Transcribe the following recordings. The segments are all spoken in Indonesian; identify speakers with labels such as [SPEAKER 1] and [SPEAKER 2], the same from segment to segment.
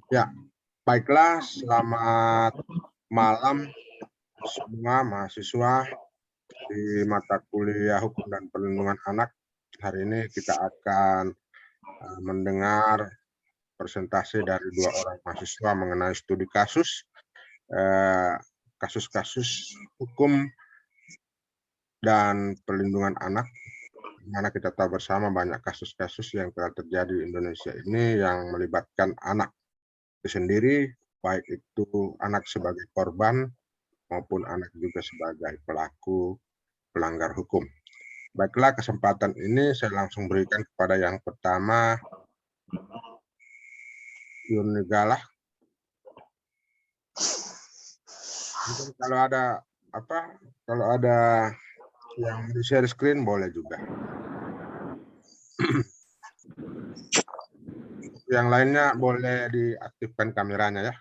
[SPEAKER 1] Ya, baiklah, selamat malam semua mahasiswa di mata kuliah Hukum dan Perlindungan Anak. Hari ini kita akan mendengar presentasi dari dua orang mahasiswa mengenai studi kasus-kasus hukum dan perlindungan anak. Karena kita tahu bersama banyak kasus-kasus yang telah terjadi di Indonesia ini yang melibatkan anak itu sendiri, baik itu anak sebagai korban maupun anak juga sebagai pelaku pelanggar hukum. Baiklah, kesempatan ini saya langsung berikan kepada yang pertama, Yuni Galah. Mungkin kalau ada yang di share screen boleh juga. Yang lainnya boleh diaktifkan kameranya ya.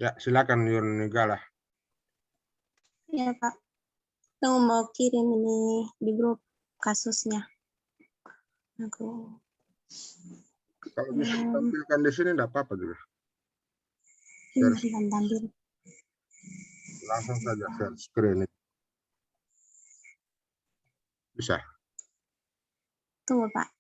[SPEAKER 1] Ya, silakan Yuni Galah.
[SPEAKER 2] Ya Pak, aku mau kirim ini di grup kasusnya. Aku.
[SPEAKER 1] Kalau bisa tampilkan di sini enggak apa-apa juga.
[SPEAKER 2] Tampil.
[SPEAKER 1] Langsung saja share screen. Bisa.
[SPEAKER 2] Tunggu Pak.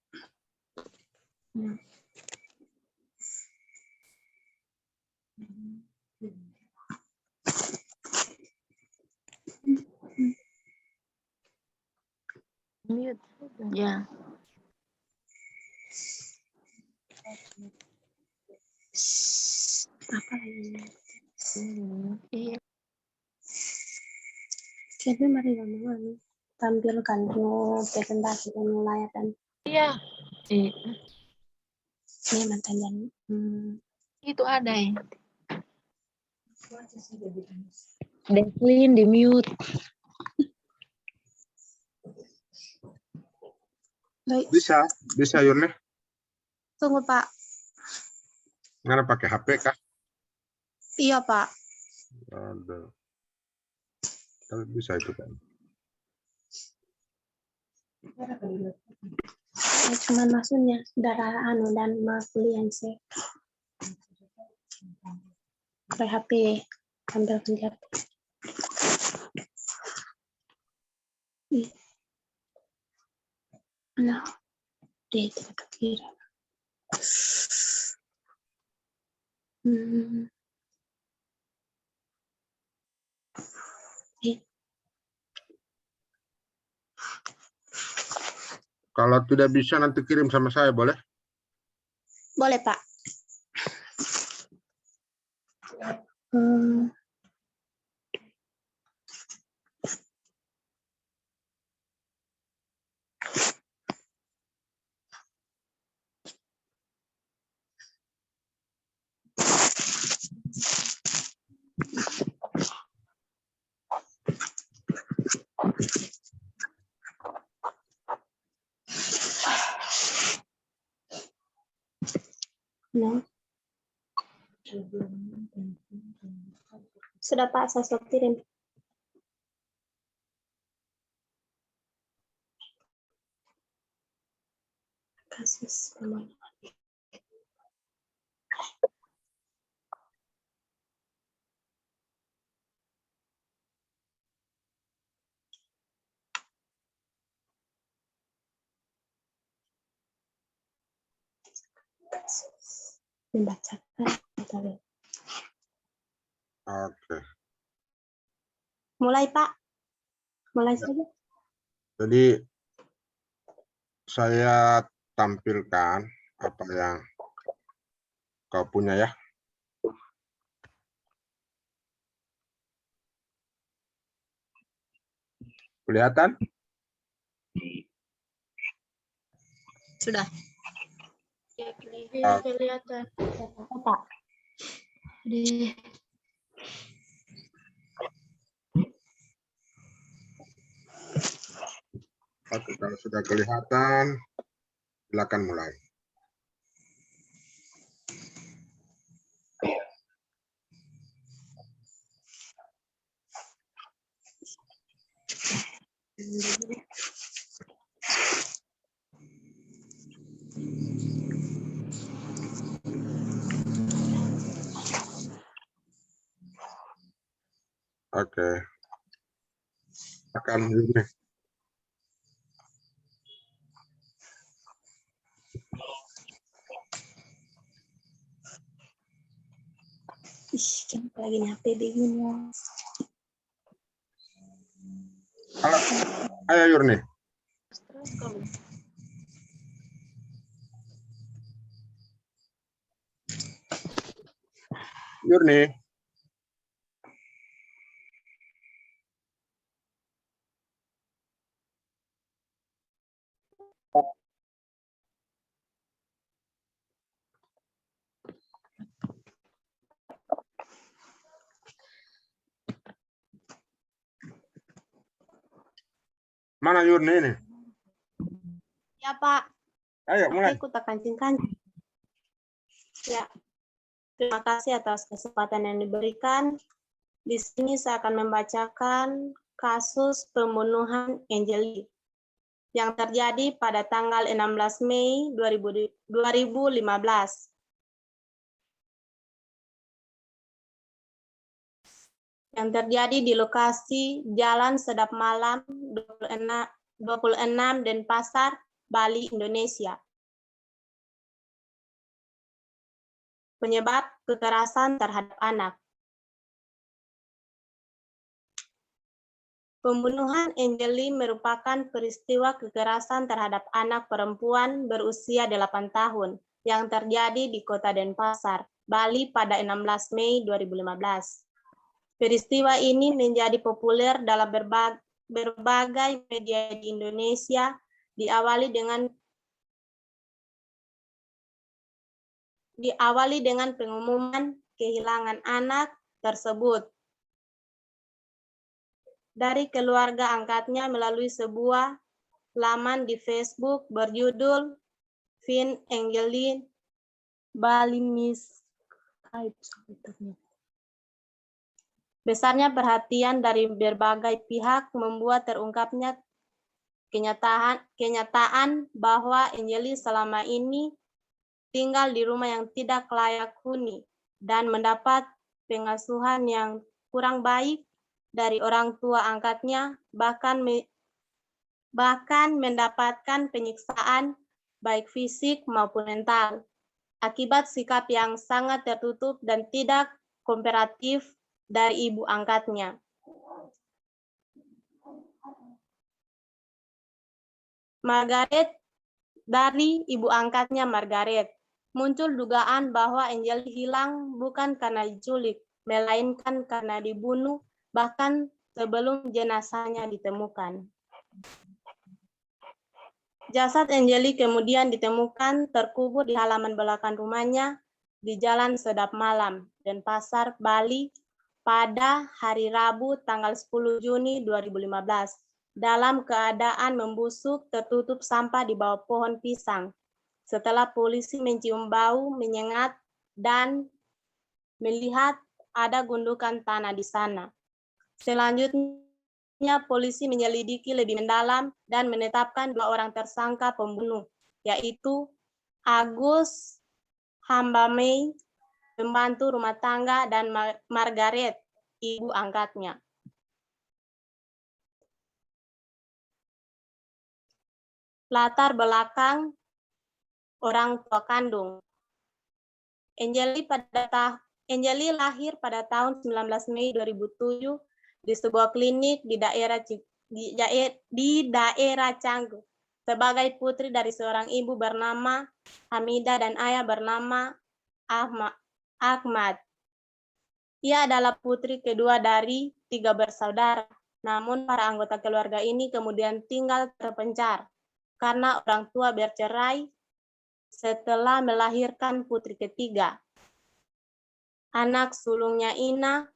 [SPEAKER 3] Mute. Ya.
[SPEAKER 2] Apa lagi?
[SPEAKER 3] Iya.
[SPEAKER 2] Jadi mari kamu tampilkan dulu presentasi layar dan.
[SPEAKER 3] Iya.
[SPEAKER 2] Ini mantan.
[SPEAKER 3] Itu ada ya. Deslin di mute.
[SPEAKER 1] Bisa Yuni.
[SPEAKER 2] Tunggu Pak.
[SPEAKER 1] Nggak pakai HP kah?
[SPEAKER 2] Iya Pak.
[SPEAKER 1] Ada. Tapi bisa itu kan.
[SPEAKER 2] Ya, cuman maksudnya saudara dan kuliah sih. Pakai HP tampil kerja. Nah, dia tidak kira.
[SPEAKER 1] Kalau tidak bisa nanti kirim sama saya, boleh?
[SPEAKER 2] Boleh, Pak. No. Sudah Pak, saya sudah kirim. Kasus pembunuhan. Membacakan tadi.
[SPEAKER 1] Oke.
[SPEAKER 2] Mulai Pak. Mulai
[SPEAKER 1] Ya.
[SPEAKER 2] saja.
[SPEAKER 1] Jadi saya tampilkan apa yang kau punya ya. Kelihatan?
[SPEAKER 2] Sudah.
[SPEAKER 3] Ya, kelihatan.
[SPEAKER 2] Pak.
[SPEAKER 3] Di
[SPEAKER 1] Oke, kalau sudah kelihatan, silakan mulai. Oke. Akan Yurni.
[SPEAKER 2] Ih, kenapa lagi nih HP begini?
[SPEAKER 1] Halo. Ayo Yurni.
[SPEAKER 3] Terus kalau
[SPEAKER 1] Yurni. Mana Yurni ini?
[SPEAKER 2] Ya Pak,
[SPEAKER 1] Ayo mulai.
[SPEAKER 2] aku tak kancing-kancing. Ya, terima kasih atas kesempatan yang diberikan. Di sini saya akan membacakan kasus pembunuhan Angeli yang terjadi pada tanggal 16 Mei 2015. Yang terjadi di lokasi Jalan Sedap Malam 26 Denpasar, Bali, Indonesia. Penyebab kekerasan terhadap anak. Pembunuhan Angeli merupakan peristiwa kekerasan terhadap anak perempuan berusia 8 tahun yang terjadi di Kota Denpasar, Bali pada 16 Mei 2015. Peristiwa ini menjadi populer dalam berbagai media di Indonesia, diawali dengan pengumuman kehilangan anak tersebut dari keluarga angkatnya melalui sebuah laman di Facebook berjudul Vin Angeli Bali Miss. Besarnya perhatian dari berbagai pihak membuat terungkapnya kenyataan bahwa Angeli selama ini tinggal di rumah yang tidak layak huni dan mendapat pengasuhan yang kurang baik dari orang tua angkatnya, bahkan mendapatkan penyiksaan baik fisik maupun mental akibat sikap yang sangat tertutup dan tidak kooperatif dari ibu angkatnya. Dari ibu angkatnya Margaret, muncul dugaan bahwa Angeli hilang bukan karena diculik, melainkan karena dibunuh bahkan sebelum jenazahnya ditemukan. Jasad Angeli kemudian ditemukan terkubur di halaman belakang rumahnya di Jalan Sedap Malam, Denpasar, Bali, pada hari Rabu tanggal 10 Juni 2015 dalam keadaan membusuk tertutup sampah di bawah pohon pisang. Setelah polisi mencium bau menyengat dan melihat ada gundukan tanah di sana. Selanjutnya polisi menyelidiki lebih mendalam dan menetapkan 2 orang tersangka pembunuh, yaitu Agus Hambamey, pembantu rumah tangga, dan Margaret, ibu angkatnya. Latar belakang orang tua kandung. Angeli lahir pada tahun 19 Mei 2007 di sebuah klinik di daerah Canggu sebagai putri dari seorang ibu bernama Hamidah dan ayah bernama Ahmad. Ia adalah putri kedua dari 3 bersaudara. Namun para anggota keluarga ini kemudian tinggal terpencar karena orang tua bercerai setelah melahirkan putri ketiga. Anak sulungnya Ina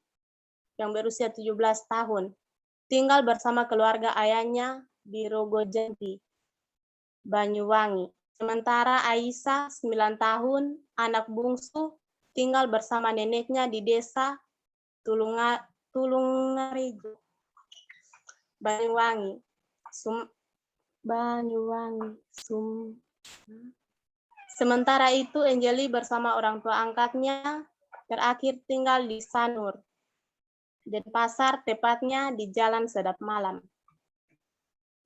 [SPEAKER 2] yang berusia 17 tahun tinggal bersama keluarga ayahnya di Rogojenti, Banyuwangi. Sementara Aisyah 9 tahun, anak bungsu, tinggal bersama neneknya di desa Tulungarejo, Banyuwangi. Sementara itu Angeli bersama orang tua angkatnya terakhir tinggal di Sanur. Denpasar, tepatnya di Jalan Sedap Malam.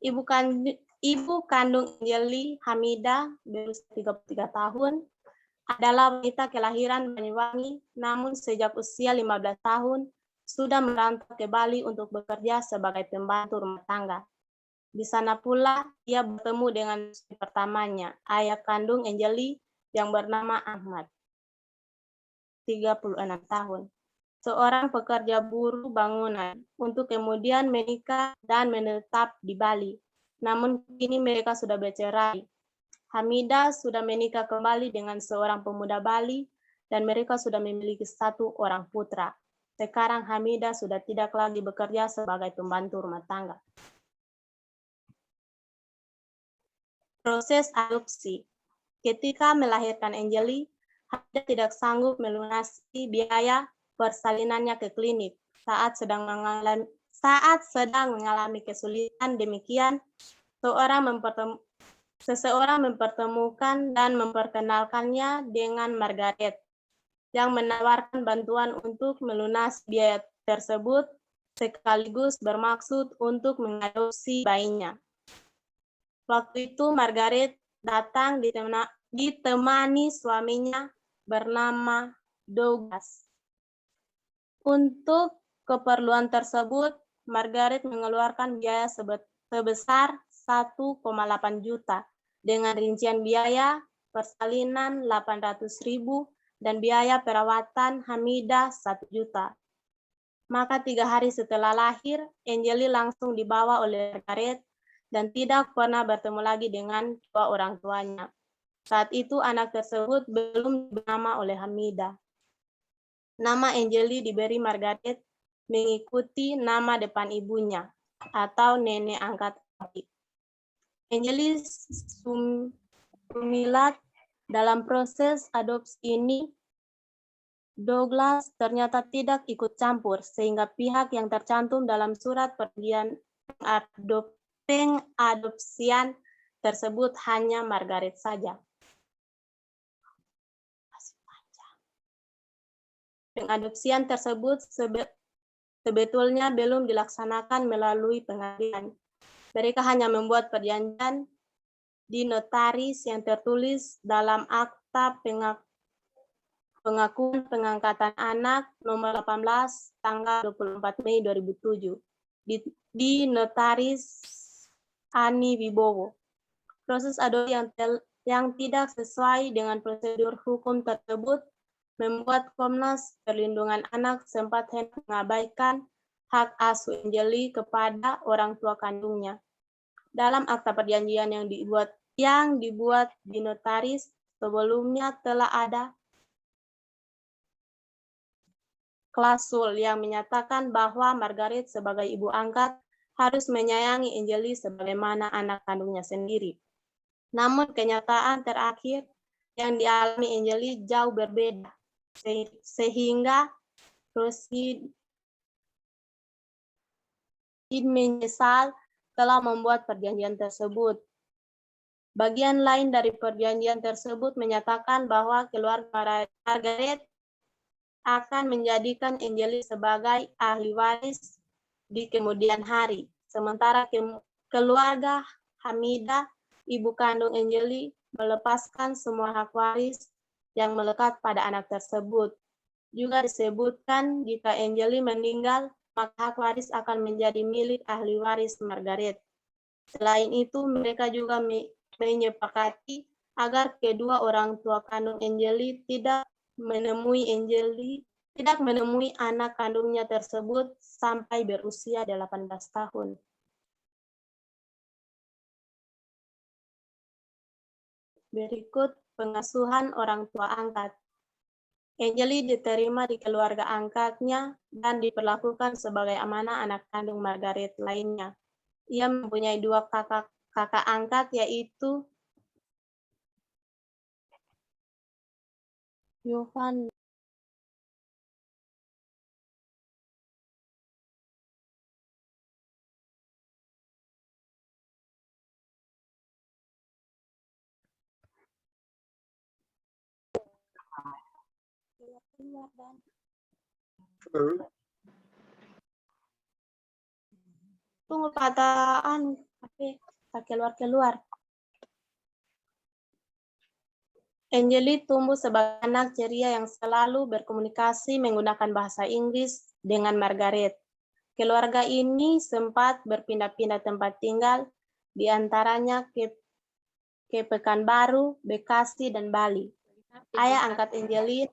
[SPEAKER 2] Ibu kandung Anjeli, Hamidah, berusia 33 tahun, adalah wanita kelahiran Banyuwangi, namun sejak usia 15 tahun sudah merantau ke Bali untuk bekerja sebagai pembantu rumah tangga. Di sana pula ia bertemu dengan istri pertamanya, ayah kandung Anjeli yang bernama Ahmad, 36 tahun, seorang pekerja buruh bangunan, untuk kemudian menikah dan menetap di Bali. Namun kini mereka sudah bercerai. Hamidah sudah menikah kembali dengan seorang pemuda Bali dan mereka sudah memiliki 1 orang putra. Sekarang Hamidah sudah tidak lagi bekerja sebagai pembantu rumah tangga. Proses adopsi. Ketika melahirkan Anjeli, Hamidah tidak sanggup melunasi biaya persalinannya ke klinik saat sedang mengalami kesulitan. Demikian, seseorang mempertemukan dan memperkenalkannya dengan Margaret yang menawarkan bantuan untuk melunasi biaya tersebut sekaligus bermaksud untuk mengadopsi bayinya. Waktu itu Margaret datang ditemani suaminya bernama Douglas. Untuk keperluan tersebut, Margaret mengeluarkan biaya sebesar 1,8 juta dengan rincian biaya persalinan 800.000 dan biaya perawatan Hamidah 1 juta. Maka 3 hari setelah lahir, Anjeli langsung dibawa oleh Margaret dan tidak pernah bertemu lagi dengan kedua orang tuanya. Saat itu anak tersebut belum bernama oleh Hamidah. Nama Anjeli diberi Margaret mengikuti nama depan ibunya atau nenek angkat Abi. Anjeli Sumilat. Dalam proses adopsi ini, Douglas ternyata tidak ikut campur, sehingga pihak yang tercantum dalam surat perjanjian pengadopsian tersebut hanya Margaret saja. Pengadopsian tersebut sebetulnya belum dilaksanakan melalui pengadilan. Mereka hanya membuat perjanjian di notaris yang tertulis dalam akta pengakuan pengangkatan anak nomor 18 tanggal 24 Mei 2007 di notaris Ani Wibowo. Proses adopsi yang tidak sesuai dengan prosedur hukum tersebut membuat Komnas Perlindungan Anak sempat mengabaikan hak asuh Anjeli kepada orang tua kandungnya. Dalam akta perjanjian yang dibuat di notaris sebelumnya telah ada klausul yang menyatakan bahwa Margaret sebagai ibu angkat harus menyayangi Anjeli sebagaimana anak kandungnya sendiri. Namun kenyataan terakhir yang dialami Anjeli jauh berbeda, sehingga Rosie menyesal telah membuat perjanjian tersebut. Bagian lain dari perjanjian tersebut menyatakan bahwa keluarga Margaret akan menjadikan Anjeli sebagai ahli waris di kemudian hari. Sementara keluarga Hamidah, ibu kandung Anjeli, melepaskan semua hak waris yang melekat pada anak tersebut. Juga disebutkan jika Anjeli meninggal, maka hak waris akan menjadi milik ahli waris Margaret. Selain itu, mereka juga menyepakati agar kedua orang tua kandung Anjeli tidak menemui anak kandungnya tersebut sampai berusia 18 tahun. Berikut pengasuhan orang tua angkat. Anjeli diterima di keluarga angkatnya dan diperlakukan sebagai amanah anak kandung Margaret lainnya. Ia mempunyai 2 kakak angkat, yaitu Yohan Tunggu pataan, pakai keluar. Angeli tumbuh sebagai anak ceria yang selalu berkomunikasi menggunakan bahasa Inggris dengan Margaret. Keluarga ini sempat berpindah-pindah tempat tinggal, di antaranya ke Pekanbaru, Bekasi, dan Bali. Ayah angkat Angeli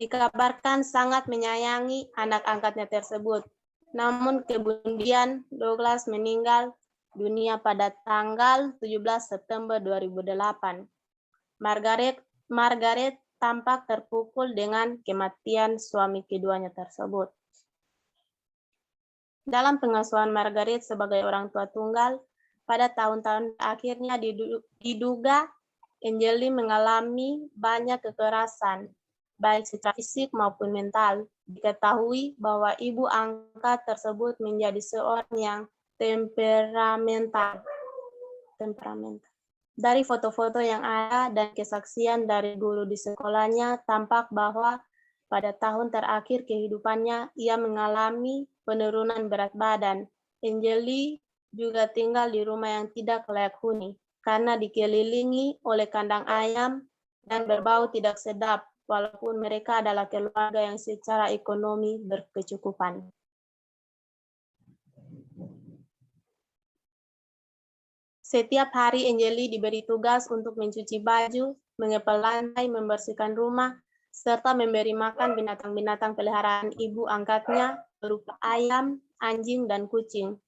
[SPEAKER 2] dikabarkan sangat menyayangi anak angkatnya tersebut. Namun kemudian Douglas meninggal dunia pada tanggal 17 September 2008. Margaret tampak terpukul dengan kematian suami keduanya tersebut. Dalam pengasuhan Margaret sebagai orang tua tunggal, pada tahun-tahun akhirnya diduga Angeli mengalami banyak kekerasan, baik secara fisik maupun mental. Diketahui bahwa ibu angkat tersebut menjadi seorang yang temperamental. Dari foto-foto yang ada dan kesaksian dari guru di sekolahnya, tampak bahwa pada tahun terakhir kehidupannya, ia mengalami penurunan berat badan. Angeli juga tinggal di rumah yang tidak layak huni, karena dikelilingi oleh kandang ayam dan berbau tidak sedap, walaupun mereka adalah keluarga yang secara ekonomi berkecukupan. Setiap hari Angeli diberi tugas untuk mencuci baju, mengepel lantai, membersihkan rumah, serta memberi makan binatang-binatang peliharaan ibu angkatnya berupa ayam, anjing, dan kucing.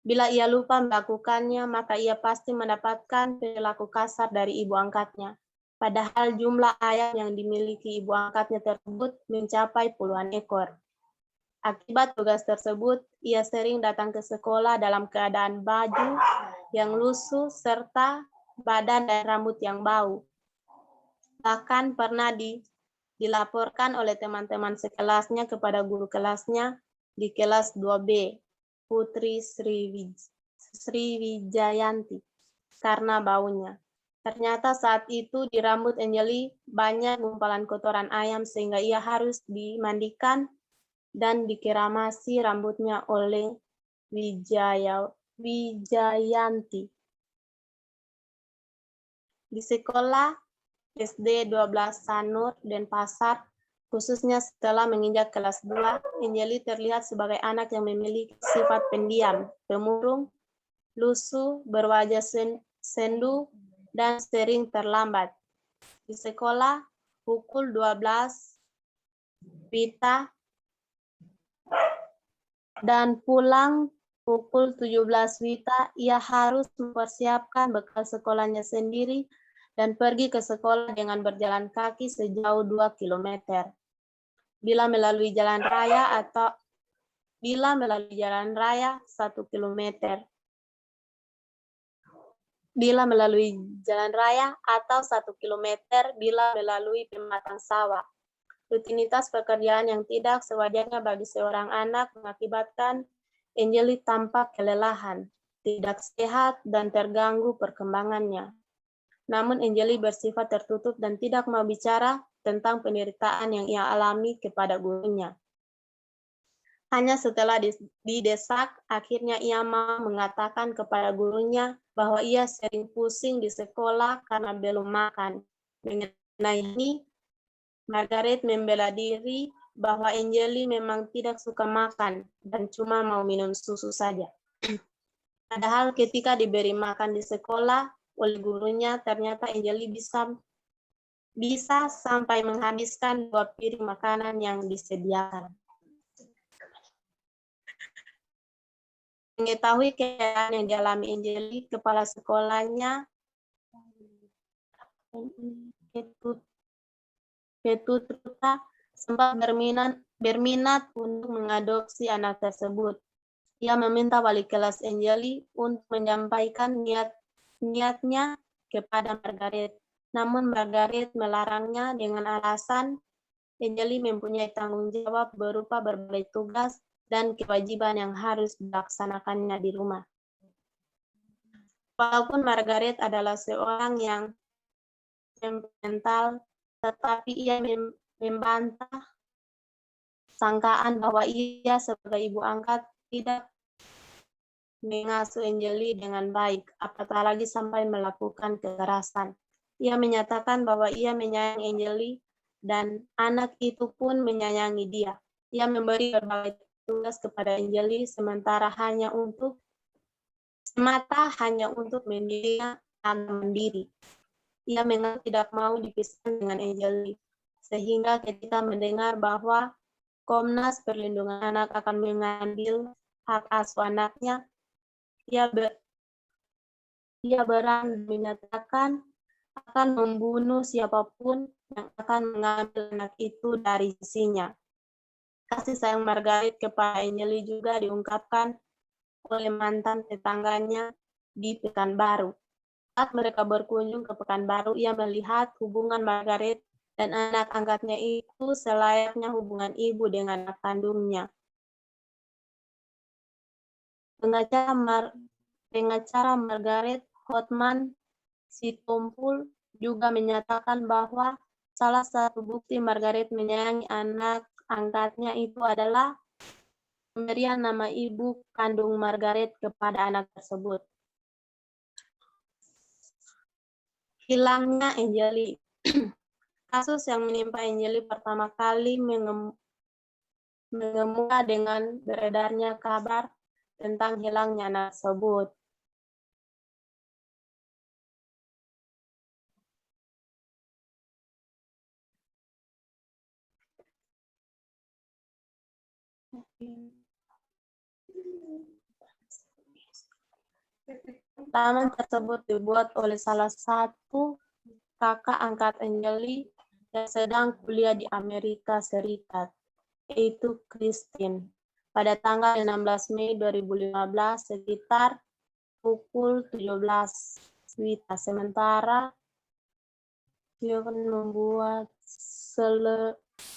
[SPEAKER 2] Bila ia lupa melakukannya, maka ia pasti mendapatkan perilaku kasar dari ibu angkatnya. Padahal jumlah ayam yang dimiliki ibu angkatnya tersebut mencapai puluhan ekor. Akibat tugas tersebut, ia sering datang ke sekolah dalam keadaan baju yang lusuh serta badan dan rambut yang bau. Bahkan pernah dilaporkan oleh teman-teman sekelasnya kepada guru kelasnya di kelas 2B, Putri Sriwijayanti, karena baunya. Ternyata saat itu di rambut Angeli banyak gumpalan kotoran ayam sehingga ia harus dimandikan dan dikeramasi rambutnya oleh Wijayanti. Di sekolah SD 12 Sanur, Denpasar, khususnya setelah menginjak kelas 2, Angeli terlihat sebagai anak yang memiliki sifat pendiam, pemurung, lusuh, berwajah sendu, dan sering terlambat. Di sekolah, pukul 12 WITA dan pulang pukul 17 WITA, ia harus mempersiapkan bekal sekolahnya sendiri dan pergi ke sekolah dengan berjalan kaki sejauh 2 km. Bila melalui jalan raya 1 km. Bila melalui jalan raya atau 1 km bila melalui pematang sawah. Rutinitas pekerjaan yang tidak sewajarnya bagi seorang anak mengakibatkan Angeli tampak kelelahan, tidak sehat, dan terganggu perkembangannya. Namun Angeli bersifat tertutup dan tidak mau bicara tentang penderitaan yang ia alami kepada gurunya. Hanya setelah didesak, akhirnya ia mau mengatakan kepada gurunya bahwa ia sering pusing di sekolah karena belum makan. Mengenai ini, Margaret membela diri bahwa Angeli memang tidak suka makan dan cuma mau minum susu saja. Padahal ketika diberi makan di sekolah oleh gurunya, ternyata Angeli bisa sampai menghabiskan 2 piring makanan yang disediakan. Mengetahui keadaan yang dialami Angeli, kepala sekolahnya Petruta sempat berminat untuk mengadopsi anak tersebut. Ia meminta wali kelas Angeli untuk menyampaikan niatnya kepada Margaret. Namun Margaret melarangnya dengan alasan Angeli mempunyai tanggung jawab berupa berbagai tugas dan kewajiban yang harus dilaksanakannya di rumah. Walaupun Margaret adalah seorang yang temperamental, tetapi ia membantah sangkaan bahwa ia sebagai ibu angkat tidak mengasuh Angeli dengan baik, apatah lagi sampai melakukan kekerasan. Ia menyatakan bahwa ia menyayangi Angeli dan anak itu pun menyayangi dia. Ia memberi berbagai tugas kepada Angeli semata hanya untuk mendidik dan mandiri. Ia mengaku tidak mau dipisahkan dengan Angeli, sehingga ketika mendengar bahwa Komnas Perlindungan Anak akan mengambil hak asuh anaknya, ia berani menyatakan akan membunuh siapapun yang akan mengambil anak itu dari sisinya. Kasih sayang Margaret kepada Angeli juga diungkapkan oleh mantan tetangganya di Pekanbaru. Saat mereka berkunjung ke Pekanbaru, ia melihat hubungan Margaret dan anak angkatnya itu selayaknya hubungan ibu dengan anak kandungnya. Pengacara Margaret Hotman Sitompul juga menyatakan bahwa salah satu bukti Margaret menyayangi anak angkatnya itu adalah pemberian nama ibu kandung Margaret kepada anak tersebut. Hilangnya Angeli. Kasus yang menimpa Angeli pertama kali mengemuka dengan beredarnya kabar tentang hilangnya anak tersebut. Taman tersebut dibuat oleh salah satu kakak angkat Angeli yang sedang kuliah di Amerika Serikat, yaitu Christine. Pada tanggal 16 Mei 2015 sekitar pukul 17 WITA. Sementara dia akan membuat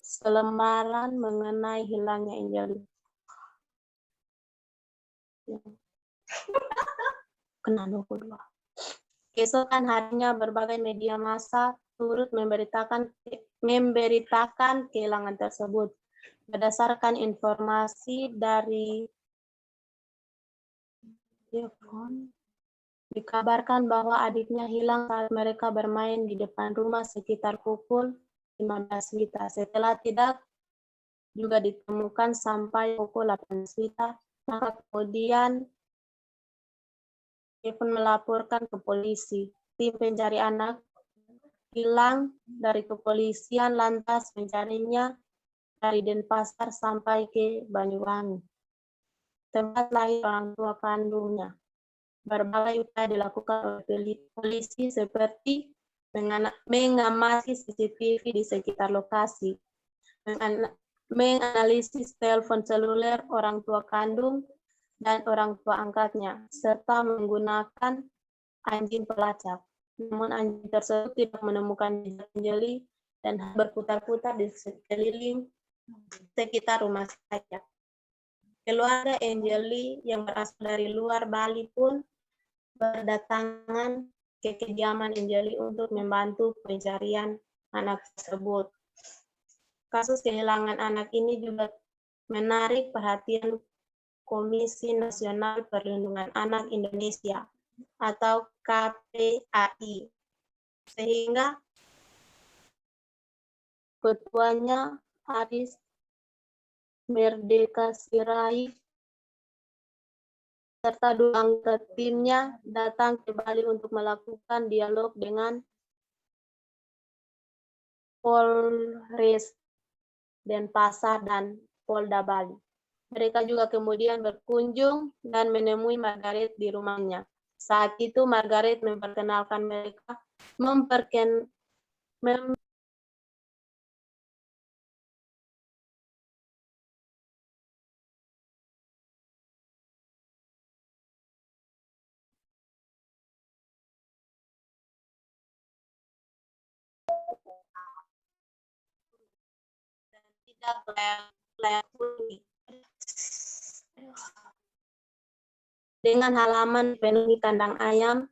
[SPEAKER 2] selembaran mengenai hilangnya Angeli. Keesokan harinya berbagai media massa turut memberitakan kehilangan tersebut. Berdasarkan informasi dari dikabarkan bahwa adiknya hilang saat mereka bermain di depan rumah sekitar pukul 15 WITA. Setelah tidak juga ditemukan sampai pukul 18 WITA, maka kemudian dia pun melaporkan ke polisi. Tim pencari anak hilang dari kepolisian lantas mencarinya dari Denpasar sampai ke Banyuwangi, tempat lahir orang tua kandungnya. Berbagai upaya dilakukan oleh polisi seperti mengamati CCTV di sekitar lokasi, menganalisis telepon seluler orang tua kandung dan orang tua angkatnya, serta menggunakan anjing pelacak. Namun anjing tersebut tidak menemukan jejak Angeli dan berputar-putar di sekeliling sekitar rumah saja. Keluarga Angeli yang berasal dari luar Bali pun berdatangan ke kediaman Angeli untuk membantu pencarian anak tersebut. Kasus kehilangan anak ini juga menarik perhatian Komisi Nasional Perlindungan Anak Indonesia atau KPAI, sehingga ketuanya Aris Merdeka Sirait serta dua anggota timnya datang ke Bali untuk melakukan dialog dengan Polres Denpasar dan Polda Bali. Mereka juga kemudian berkunjung dan menemui Margaret di rumahnya. Saat itu Margaret memperkenalkan mereka, tidak layak huni. Dengan halaman dipenuhi kandang ayam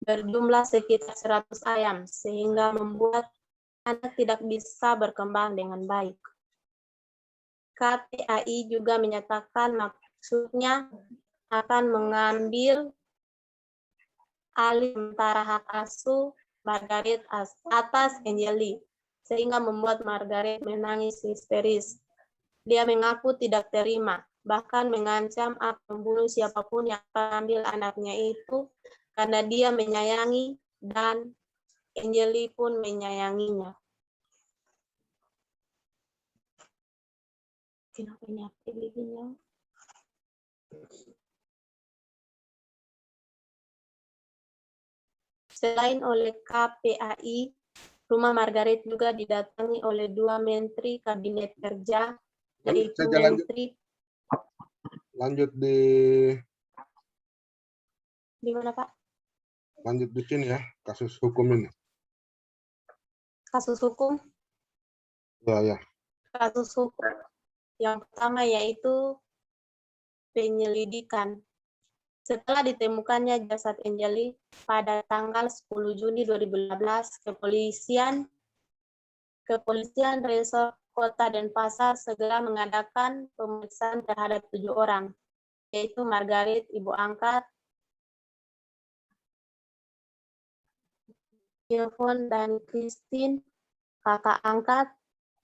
[SPEAKER 2] berjumlah sekitar 100 ayam, sehingga membuat anak tidak bisa berkembang dengan baik. KPAI juga menyatakan maksudnya akan mengambil alih sementara hak asuh Margaret atas Angeli, sehingga membuat Margaret menangis histeris. Dia mengaku tidak terima, bahkan mengancam akan membunuh siapapun yang mengambil anaknya itu karena dia menyayangi dan Angeli pun menyayanginya. Kenapa ini aktif begini? Selain oleh KPAI, rumah Margaret juga didatangi oleh 2 menteri kabinet kerja, yaitu
[SPEAKER 1] Saja
[SPEAKER 2] menteri
[SPEAKER 1] lanjut
[SPEAKER 2] di mana Pak?
[SPEAKER 1] lanjut di sini ya, kasus hukum ini.
[SPEAKER 2] Kasus hukum.
[SPEAKER 1] Ya.
[SPEAKER 2] Kasus hukum yang pertama yaitu penyelidikan. Setelah ditemukannya jasad Angeli pada tanggal 10 Juni 2015, Kepolisian Resort Kota Denpasar segera mengadakan pemeriksaan terhadap 7 orang, yaitu Margaret, ibu angkat, Yvonne dan Christine, kakak angkat,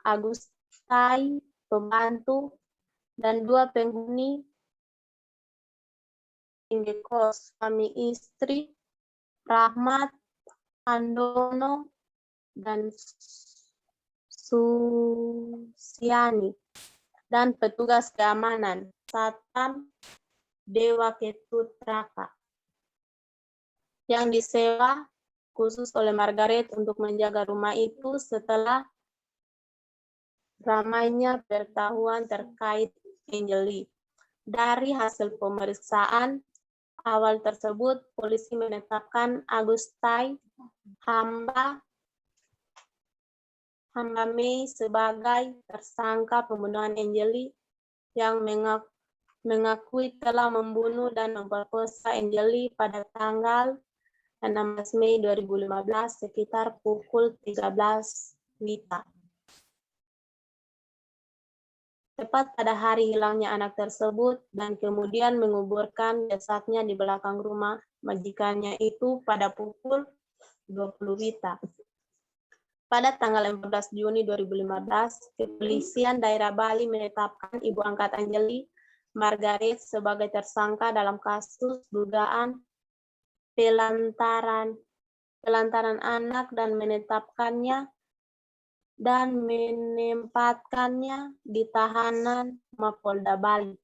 [SPEAKER 2] Agustai, pembantu, dan 2 penghuni indekos, suami istri, Rahmat, Andono, dan Susiani, dan petugas keamanan, Satpam Dewa Ketutraka, yang disewa khusus oleh Margaret untuk menjaga rumah itu setelah ramainya pengetahuan terkait Angeli. Dari hasil pemeriksaan awal tersebut, polisi menetapkan Agustai Hamba Mei sebagai tersangka pembunuhan Angeli yang mengakui telah membunuh dan memperkosa Angeli pada tanggal 16 Mei 2015 sekitar pukul 13 WITA. Tepat pada hari hilangnya anak tersebut dan kemudian menguburkan jasadnya di belakang rumah majikannya itu pada pukul 20 WITA. Pada tanggal 14 Juni 2015, Kepolisian Daerah Bali menetapkan ibu angkat Angeli, Margaret, sebagai tersangka dalam kasus dugaan pelantaran anak dan menempatkannya di tahanan Mapolda Bali.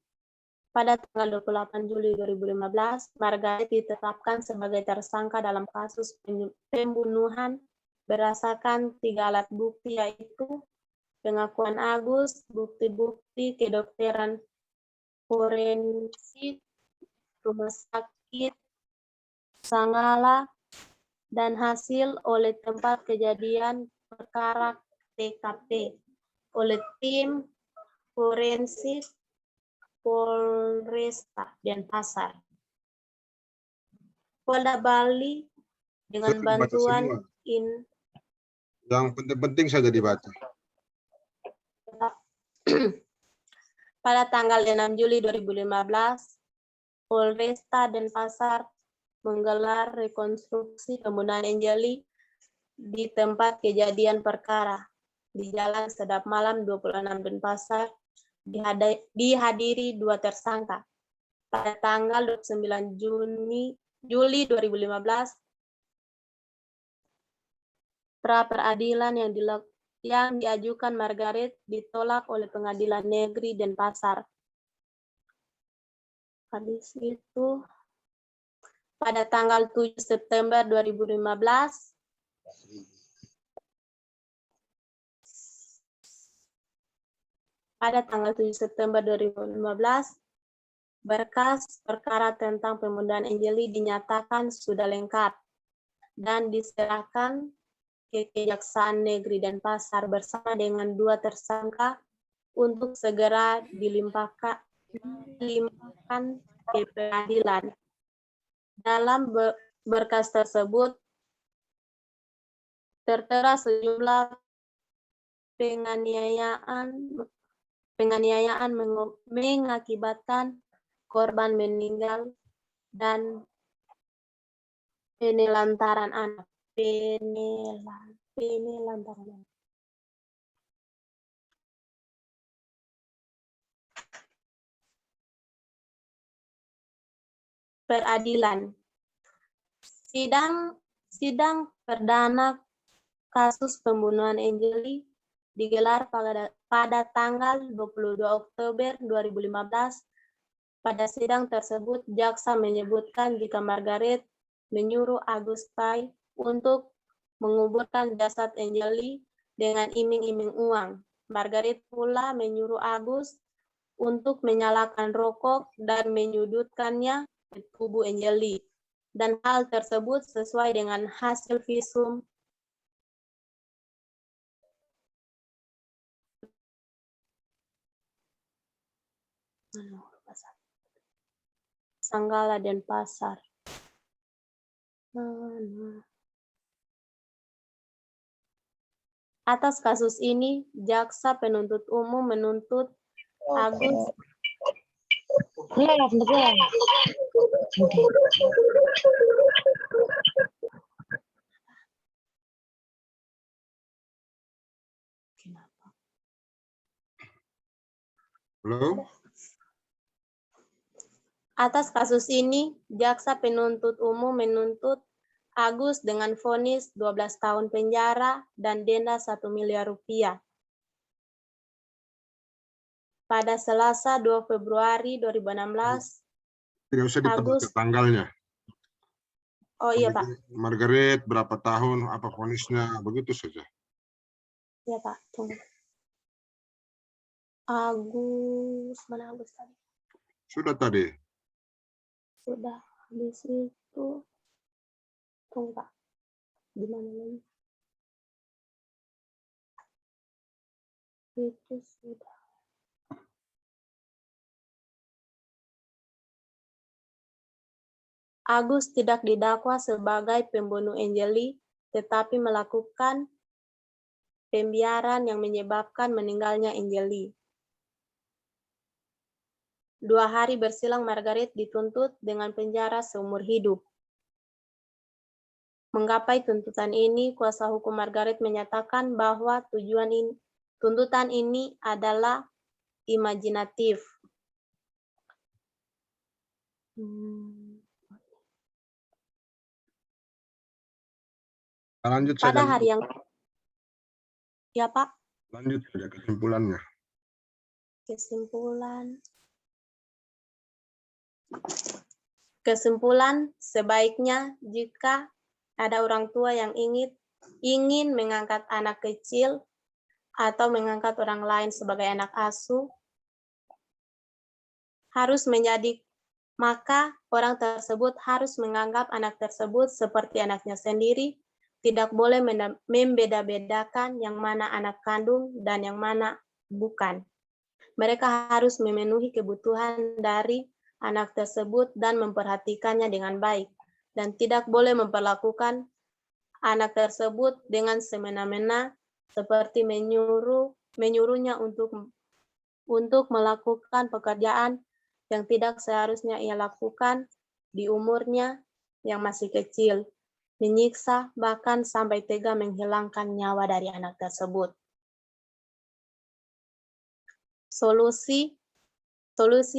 [SPEAKER 2] Pada tanggal 28 Juli 2015, Margaret ditetapkan sebagai tersangka dalam kasus pembunuhan berdasarkan 3 alat bukti, yaitu pengakuan Agus, bukti-bukti kedokteran forensik Rumah Sakit Sangala, dan hasil oleh tempat kejadian perkara TKP oleh tim forensik Polresta Denpasar. Polda Bali dengan bantuan
[SPEAKER 1] yang penting-penting saja dibaca.
[SPEAKER 2] Pada tanggal 6 Juli 2015, Polresta Denpasar menggelar rekonstruksi pembunuhan Angeli di tempat kejadian perkara di Jalan Sedap Malam 26 Denpasar, dihadiri 2 tersangka. Pada tanggal 29 Juli 2015, pra peradilan yang diajukan Margaret ditolak oleh Pengadilan Negeri Denpasar. Habis itu, pada tanggal 7 September 2015, berkas perkara tentang pembunuhan Angeli dinyatakan sudah lengkap dan diserahkan ke Kejaksaan Negeri Denpasar bersama dengan 2 tersangka untuk segera dilimpahkan ke pengadilan. Dalam berkas tersebut tertera sejumlah penganiayaan penganiayaan mengakibatkan korban meninggal, dan penelantaran anak. Penelantaran anak. Peradilan. Sidang perdana kasus pembunuhan Angelly digelar pada tanggal 22 Oktober 2015. Pada sidang tersebut, jaksa menyebutkan jika Margaret menyuruh Agus Tai untuk menguburkan jasad Angelly dengan iming-iming uang. Margaret pula menyuruh Agus untuk menyalakan rokok dan menyudutkannya ke tubuh Angelly. Dan hal tersebut sesuai dengan hasil visum Sanggala Denpasar. Atas kasus ini, jaksa penuntut umum menuntut Agus
[SPEAKER 1] Halo?
[SPEAKER 2] Atas kasus ini, jaksa penuntut umum menuntut Agus dengan vonis 12 tahun penjara dan denda 1 miliar rupiah. Pada Selasa 2 Februari 2016,
[SPEAKER 1] Tidak usah ditebak
[SPEAKER 2] Agus,
[SPEAKER 1] tanggalnya.
[SPEAKER 2] oh iya Pak,
[SPEAKER 1] Margaret berapa tahun, apa vonisnya, begitu saja.
[SPEAKER 2] iya Pak, tunggu. Agus, mana Agus tadi?
[SPEAKER 1] Sudah tadi.
[SPEAKER 2] Sudah, habis itu, tunggu Pak, gimana lagi? Itu sudah. Agus tidak didakwa sebagai pembunuh Angelly, tetapi melakukan pembiaran yang menyebabkan meninggalnya Angelly. 2 hari berselang Margaret dituntut dengan penjara seumur hidup. Menggapai tuntutan ini, kuasa hukum Margaret menyatakan bahwa tuntutan ini adalah imajinatif.
[SPEAKER 1] Lanjut
[SPEAKER 2] Pada
[SPEAKER 1] saja.
[SPEAKER 2] hari yang ya Pak,
[SPEAKER 1] Lanjut saja kesimpulannya.
[SPEAKER 2] Kesimpulan, sebaiknya jika ada orang tua yang ingin mengangkat anak kecil atau mengangkat orang lain sebagai anak asuh, maka orang tersebut harus menganggap anak tersebut seperti anaknya sendiri, tidak boleh membeda-bedakan yang mana anak kandung dan yang mana bukan. Mereka harus memenuhi kebutuhan dari anak tersebut dan memperhatikannya dengan baik, dan tidak boleh memperlakukan anak tersebut dengan semena-mena seperti menyuruhnya untuk melakukan pekerjaan yang tidak seharusnya ia lakukan di umurnya yang masih kecil, menyiksa, bahkan sampai tega menghilangkan nyawa dari anak tersebut. Solusi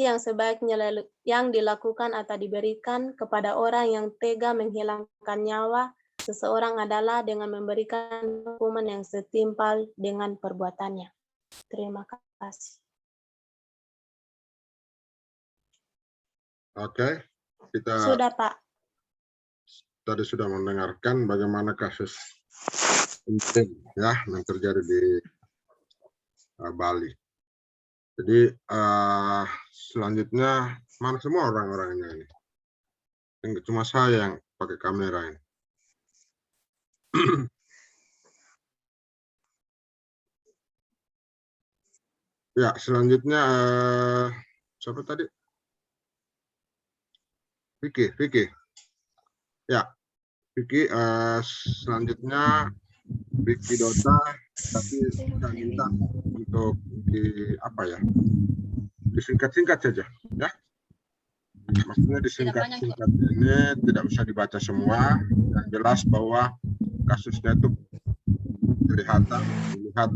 [SPEAKER 2] yang sebaiknya yang dilakukan atau diberikan kepada orang yang tega menghilangkan nyawa seseorang adalah dengan memberikan hukuman yang setimpal dengan perbuatannya. Terima kasih.
[SPEAKER 1] Oke, kita
[SPEAKER 2] Sudah Pak.
[SPEAKER 1] tadi sudah mendengarkan bagaimana kasus penting ya yang terjadi di Bali. Jadi selanjutnya mana semua orang-orangnya ini? Cuma saya yang pakai kamera ini. Ya, selanjutnya siapa tadi? Vicky. Ya, Vicky. Selanjutnya Vicky Dota Tapi saya minta untuk disingkat-singkat saja, ya. Maksudnya disingkat-singkat ini tidak bisa dibaca semua, yang jelas bahwa kasusnya itu dilihat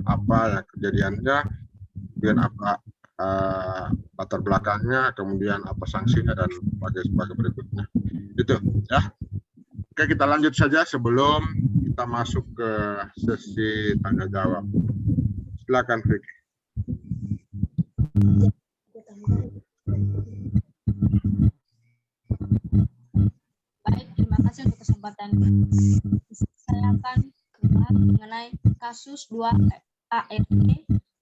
[SPEAKER 1] apa yang kejadiannya, kemudian apa latar belakangnya, kemudian apa sanksinya dan sebagainya berikutnya. Itu, ya. Oke, kita lanjut saja sebelum kita masuk ke sesi tanya jawab. Silakan, Vicky.
[SPEAKER 3] Baik, terima kasih untuk kesempatan. Saya akan membahas mengenai kasus 2 ART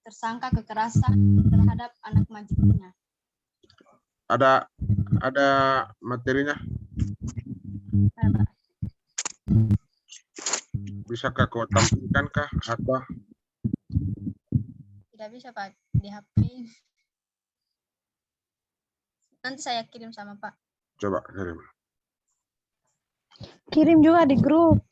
[SPEAKER 3] tersangka kekerasan terhadap anak majikannya.
[SPEAKER 1] Ada materinya? Bisakah kau tampilkan kah atau
[SPEAKER 3] Tidak bisa, Pak, di HP. Nanti saya kirim sama Pak.
[SPEAKER 1] coba kirim?
[SPEAKER 4] Kirim juga di grup.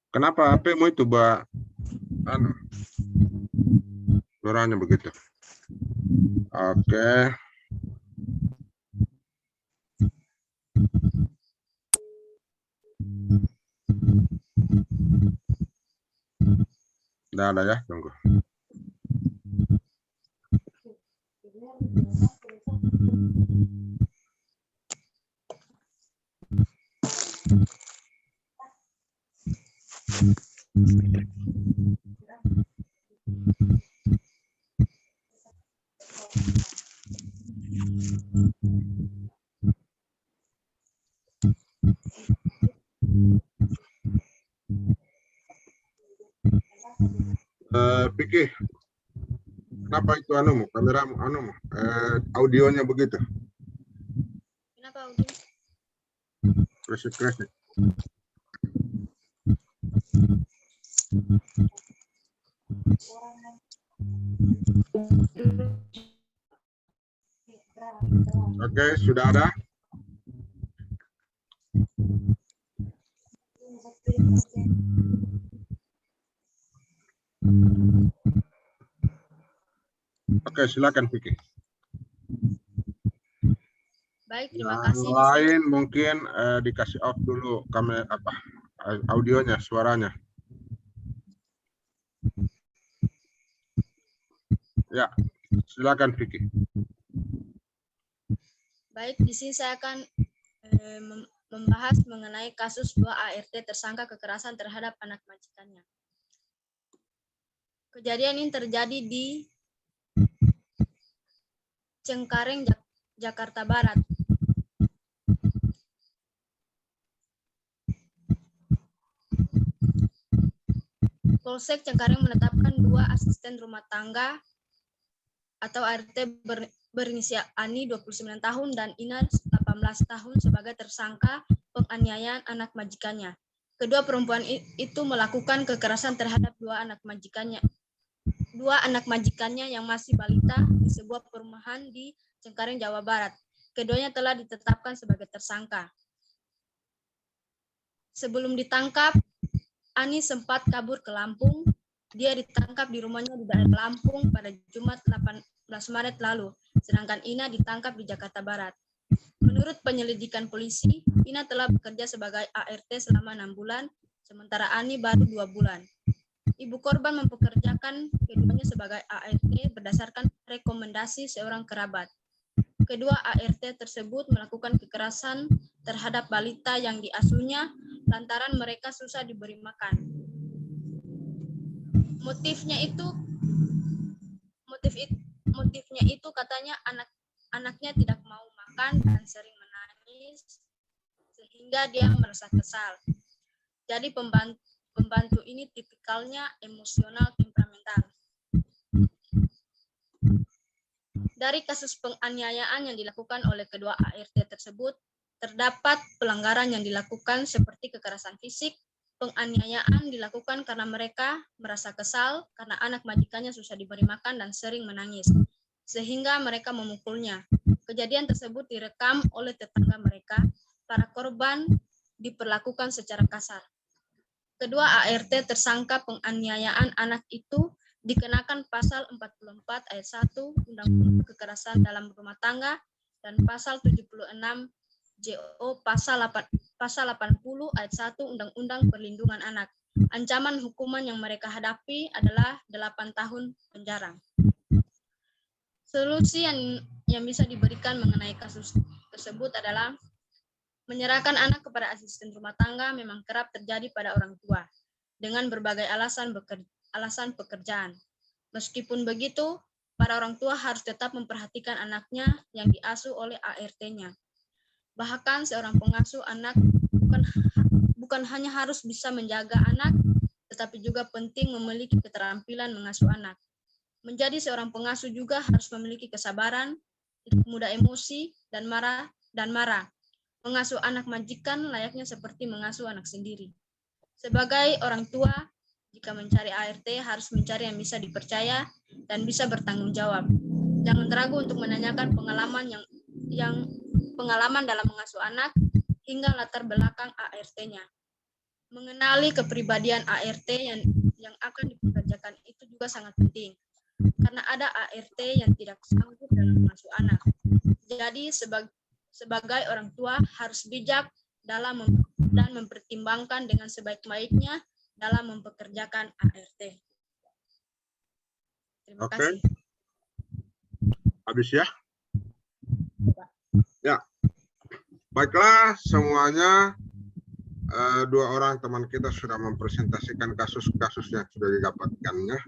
[SPEAKER 1] Kenapa HP-mu itu, Mbak? Suaranya begitu. Oke. Udah ada ya, tunggu. Vicky, kenapa itu kameramu audionya begitu?
[SPEAKER 3] Kenapa audio?
[SPEAKER 1] Kresek-kresek. Oke, sudah ada? Oke, silakan Vicky.
[SPEAKER 3] Baik, terima
[SPEAKER 1] Yang
[SPEAKER 3] kasih.
[SPEAKER 1] lain mungkin dikasih off dulu audionya, suaranya. Ya, silakan Vicky.
[SPEAKER 3] Baik, di sini saya akan membahas mengenai kasus 2 ART tersangka kekerasan terhadap anak majikannya. Kejadian ini terjadi di Cengkareng, Jakarta Barat. Polsek Cengkareng menetapkan 2 asisten rumah tangga atau ART berinisial Ani 29 tahun dan Ina 18 tahun sebagai tersangka penganiayaan anak majikannya. Kedua perempuan itu melakukan kekerasan terhadap 2 anak majikannya yang masih balita di sebuah perumahan di Cengkareng, Jawa Barat. Keduanya telah ditetapkan sebagai tersangka. Sebelum ditangkap, Ani sempat kabur ke Lampung. Dia ditangkap di rumahnya di daerah Lampung pada Jumat 18 Maret lalu, sedangkan Ina ditangkap di Jakarta Barat. Menurut penyelidikan polisi, Ina telah bekerja sebagai ART selama 6 bulan, sementara Ani baru 2 bulan. Ibu korban mempekerjakan keduanya sebagai ART berdasarkan rekomendasi seorang kerabat. Kedua ART tersebut melakukan kekerasan terhadap balita yang diasuhnya lantaran mereka susah diberi makan. Motifnya itu katanya anaknya tidak mau makan dan sering menangis sehingga dia merasa kesal. Jadi pembantu ini tipikalnya emosional temperamental. Dari kasus penganiayaan yang dilakukan oleh kedua ART tersebut, terdapat pelanggaran yang dilakukan seperti kekerasan fisik, penganiayaan dilakukan karena mereka merasa kesal karena anak majikannya susah diberi makan dan sering menangis, sehingga mereka memukulnya. Kejadian tersebut direkam oleh tetangga mereka. Para korban diperlakukan secara kasar. Kedua ART tersangka penganiayaan anak itu dikenakan pasal 44 ayat 1 Undang-Undang Kekerasan dalam Rumah Tangga dan pasal 76 JO pasal 80 ayat 1 Undang-Undang Perlindungan Anak. Ancaman hukuman yang mereka hadapi adalah 8 tahun penjara. Solusi yang bisa diberikan mengenai kasus tersebut adalah menyerahkan anak kepada asisten rumah tangga memang kerap terjadi pada orang tua dengan berbagai alasan pekerjaan. Meskipun begitu, para orang tua harus tetap memperhatikan anaknya yang diasuh oleh ART-nya. Bahkan seorang pengasuh anak bukan hanya harus bisa menjaga anak, tetapi juga penting memiliki keterampilan mengasuh anak. Menjadi seorang pengasuh juga harus memiliki kesabaran, tidak mudah emosi, dan marah. Mengasuh anak majikan layaknya seperti mengasuh anak sendiri. Sebagai orang tua, jika mencari ART harus mencari yang bisa dipercaya dan bisa bertanggung jawab. Jangan ragu untuk menanyakan pengalaman dalam mengasuh anak hingga latar belakang ART-nya. Mengenali kepribadian ART yang akan dipekerjakan itu juga sangat penting. Karena ada ART yang tidak sanggup dalam mengasuh anak. Jadi sebagai orang tua harus bijak dan mempertimbangkan dengan sebaik-baiknya dalam mempekerjakan ART. Terima kasih.
[SPEAKER 1] Habis ya? Ya. Baiklah, semuanya dua orang teman kita sudah mempresentasikan kasus-kasus yang sudah didapatkannya.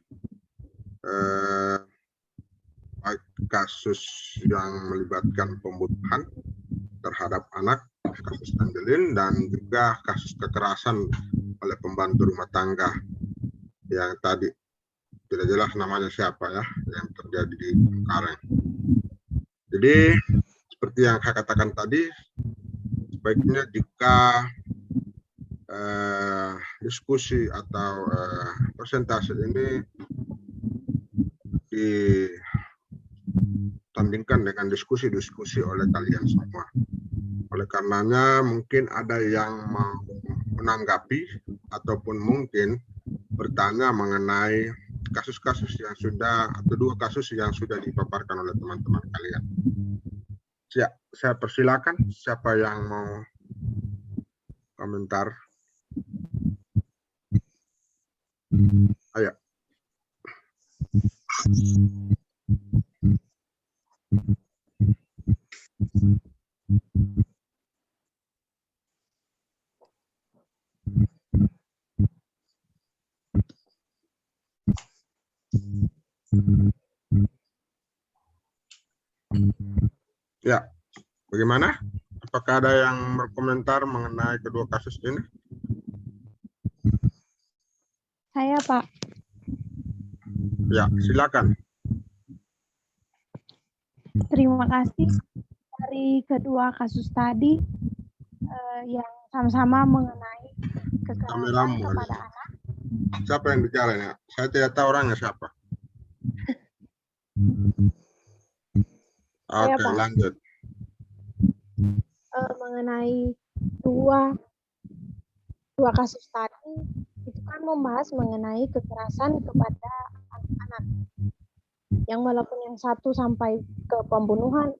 [SPEAKER 1] Baik kasus yang melibatkan pembunuhan terhadap anak, kasus Angelin, dan juga kasus kekerasan oleh pembantu rumah tangga yang tadi tidak jelas namanya siapa ya, yang terjadi di Kareng. Jadi seperti yang saya katakan tadi, sebaiknya jika diskusi atau presentasi ini ditandingkan dengan diskusi-diskusi oleh kalian semua. Oleh karenanya mungkin ada yang mau menanggapi ataupun mungkin bertanya mengenai kasus-kasus yang sudah atau dua kasus yang sudah dipaparkan oleh teman-teman kalian. Saya persilakan siapa yang mau komentar. Ayo. Ya, bagaimana? Apakah ada yang berkomentar mengenai kedua kasus ini?
[SPEAKER 4] Saya, Pak.
[SPEAKER 1] Ya, silakan.
[SPEAKER 4] Terima kasih dari kedua kasus tadi yang sama-sama mengenai kekerasan kepada anak.
[SPEAKER 1] Siapa yang bicara ya? Saya tidak tahu orangnya siapa. Oke, lanjut.
[SPEAKER 4] Mengenai dua kasus tadi, itu kan membahas mengenai kekerasan kepada anak-anak. Yang walaupun yang satu sampai ke pembunuhan.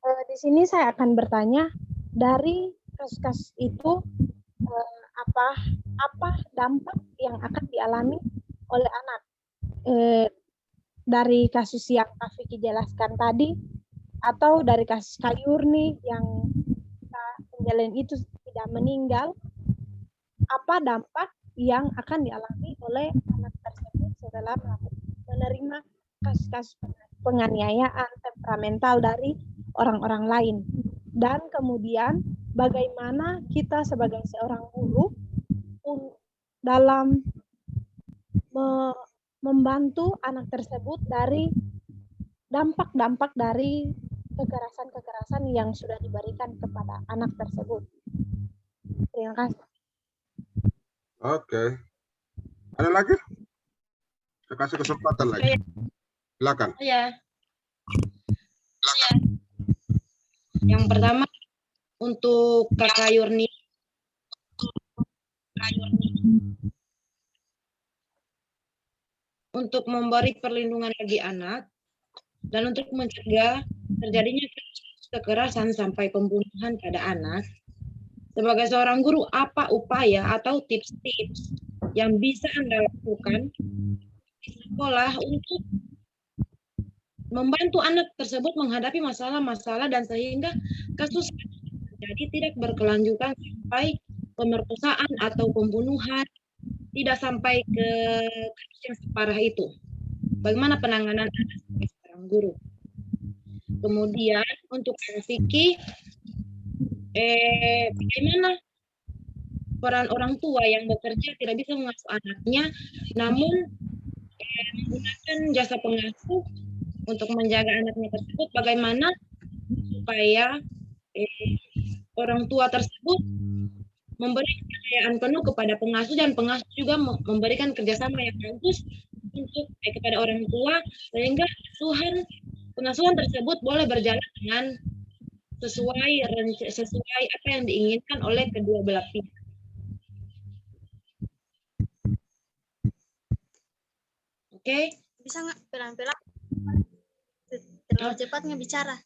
[SPEAKER 4] Di sini saya akan bertanya, dari kasus-kasus itu apa dampak yang akan dialami oleh anak dari kasus yang Kak Vicky jelaskan tadi, atau dari kasus Kak Yurni yang Angelin itu tidak meninggal, apa dampak yang akan dialami oleh anak tersebut setelah menerima kasus-kasus penganiayaan temperamental dari orang-orang lain. Dan kemudian bagaimana kita sebagai seorang guru dalam membantu anak tersebut dari dampak-dampak dari kekerasan-kekerasan yang sudah diberikan kepada anak tersebut. Terima kasih.
[SPEAKER 1] Oke. Ada lagi? Saya kasih kesempatan lagi. Silakan.
[SPEAKER 5] Ya. Yang pertama untuk Kakak Yurni. Untuk memberi perlindungan bagi anak dan untuk mencegah terjadinya kekerasan sampai pembunuhan pada anak. Sebagai seorang guru, apa upaya atau tips-tips yang bisa Anda lakukan di sekolah untuk membantu anak tersebut menghadapi masalah-masalah dan sehingga kasus terjadi tidak berkelanjutan sampai pemerkosaan atau pembunuhan, tidak sampai ke kasus yang separah itu. Bagaimana penanganan anak sebagai seorang guru? Kemudian untuk Vicky, bagaimana peran orang tua yang bekerja tidak bisa mengasuh anaknya, namun menggunakan jasa pengasuh untuk menjaga anaknya tersebut, bagaimana supaya orang tua tersebut memberi kepercayaan penuh kepada pengasuh dan pengasuh juga memberikan kerjasama yang bagus untuk kepada orang tua sehingga pengasuhan tersebut boleh berjalan dengan sesuai apa yang diinginkan oleh kedua belah pihak. Oke,
[SPEAKER 3] Bisa nggak pelan-pelan? Terlalu cepat nggak bicara.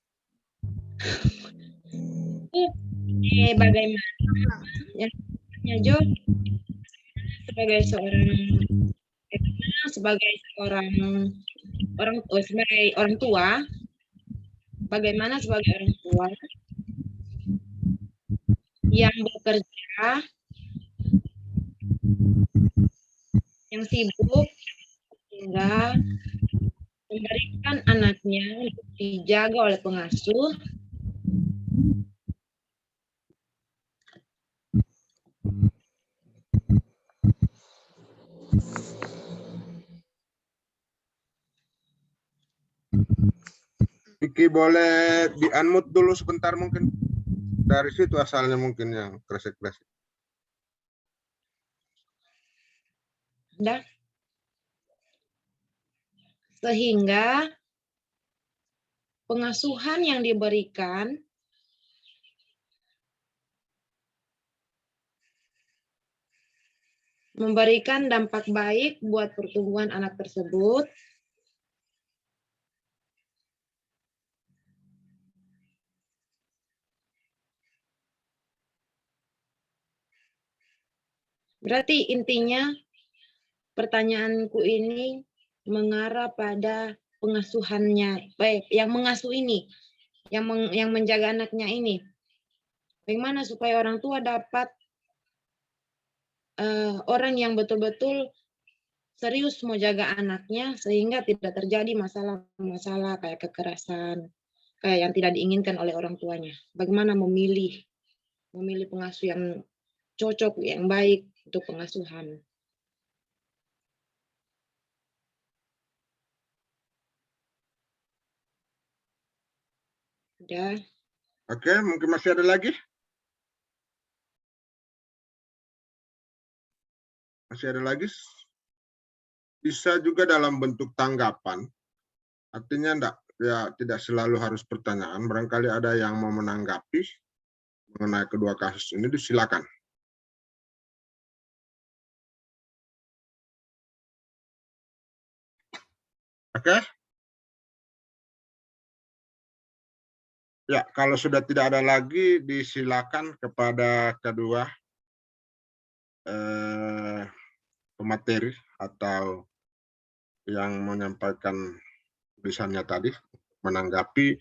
[SPEAKER 5] Bagaimana ya Jo sebagai orang tua, bagaimana sebagai orang tua yang bekerja, yang sibuk sehingga memberikan anaknya untuk dijaga oleh pengasuh
[SPEAKER 1] Vicky boleh di-unmute dulu sebentar mungkin. Dari situ asalnya mungkin yang kresek-kresek.
[SPEAKER 5] sehingga pengasuhan yang diberikan memberikan dampak baik buat pertumbuhan anak tersebut. Berarti intinya pertanyaanku ini mengarah pada pengasuhannya, yang mengasuh ini, yang menjaga anaknya ini. Bagaimana supaya orang tua dapat orang yang betul-betul serius mau jaga anaknya sehingga tidak terjadi masalah-masalah kayak kekerasan, kayak yang tidak diinginkan oleh orang tuanya. Bagaimana memilih pengasuh yang cocok, yang baik untuk pengasuhan. Udah.
[SPEAKER 1] Oke, mungkin masih ada lagi? Masih ada lagi? Bisa juga dalam bentuk tanggapan. Artinya tidak selalu harus pertanyaan. Barangkali ada yang mau menanggapi mengenai kedua kasus ini, silakan. Oke? Ya, kalau sudah tidak ada lagi, disilakan kepada kedua pemateri atau yang menyampaikan tulisannya tadi, menanggapi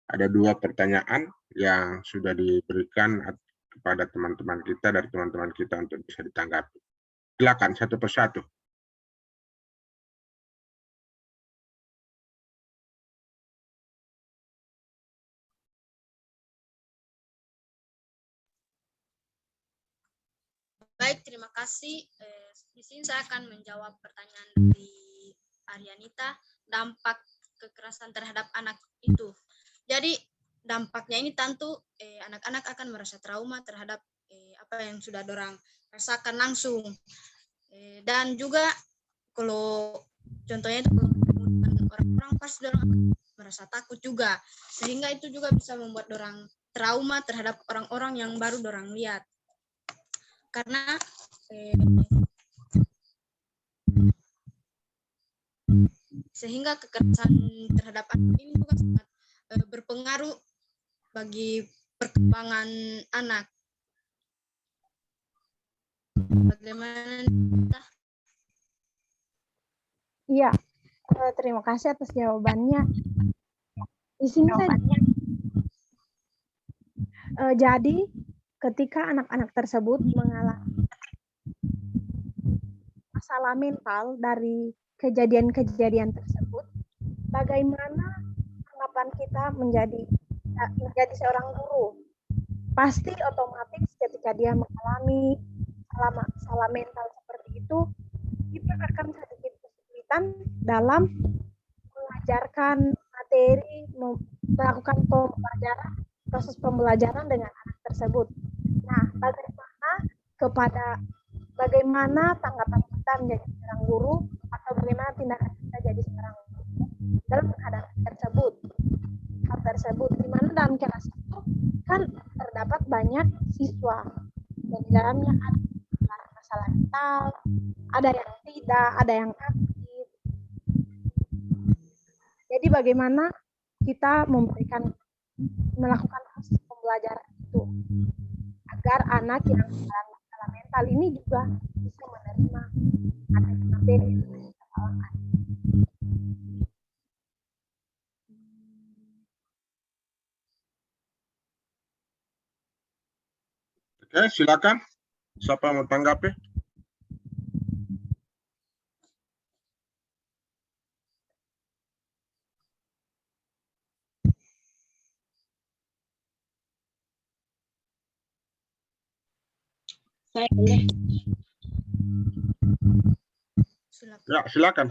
[SPEAKER 1] ada 2 pertanyaan yang sudah diberikan kepada teman-teman kita, dari teman-teman kita untuk bisa ditanggapi. Silakan satu persatu.
[SPEAKER 3] Baik, terima kasih. Di sini saya akan menjawab pertanyaan dari Arianita, dampak kekerasan terhadap anak itu. Jadi dampaknya ini tentu anak-anak akan merasa trauma terhadap apa yang sudah dorang rasakan langsung. Dan juga kalau contohnya itu kalau ketemu dengan orang-orang pasti dorang akan merasa takut juga, sehingga itu juga bisa membuat dorang trauma terhadap orang-orang yang baru dorang lihat. Karena sehingga kekerasan terhadap anak ini juga sangat berpengaruh bagi perkembangan anak. Bagaimana?
[SPEAKER 4] Iya, terima kasih atas jawabannya. Di sini saya jadi ketika anak-anak tersebut mengalami masalah mental dari kejadian-kejadian tersebut, bagaimana tanggapan kita menjadi seorang guru? Pasti otomatis ketika dia mengalami masalah mental seperti itu, kita akan sedikit kesulitan dalam mengajarkan materi, melakukan proses pembelajaran dengan anak tersebut. Nah, bagaimana tanggapan kita menjadi seorang guru, atau bagaimana tindakan kita jadi seorang guru dalam menghadapi hal tersebut, di mana dalam kelas itu kan terdapat banyak siswa dan di dalamnya ada masalah mental, ada yang tidak, ada yang aktif. Jadi bagaimana kita melakukan proses pembelajaran itu agar anak yang mengalami masalah mental ini juga bisa menerima materi yang kita bawakan.
[SPEAKER 1] Oke, silakan. Siapa mau tanggapi?
[SPEAKER 5] Saya boleh.
[SPEAKER 1] Ya, silakan.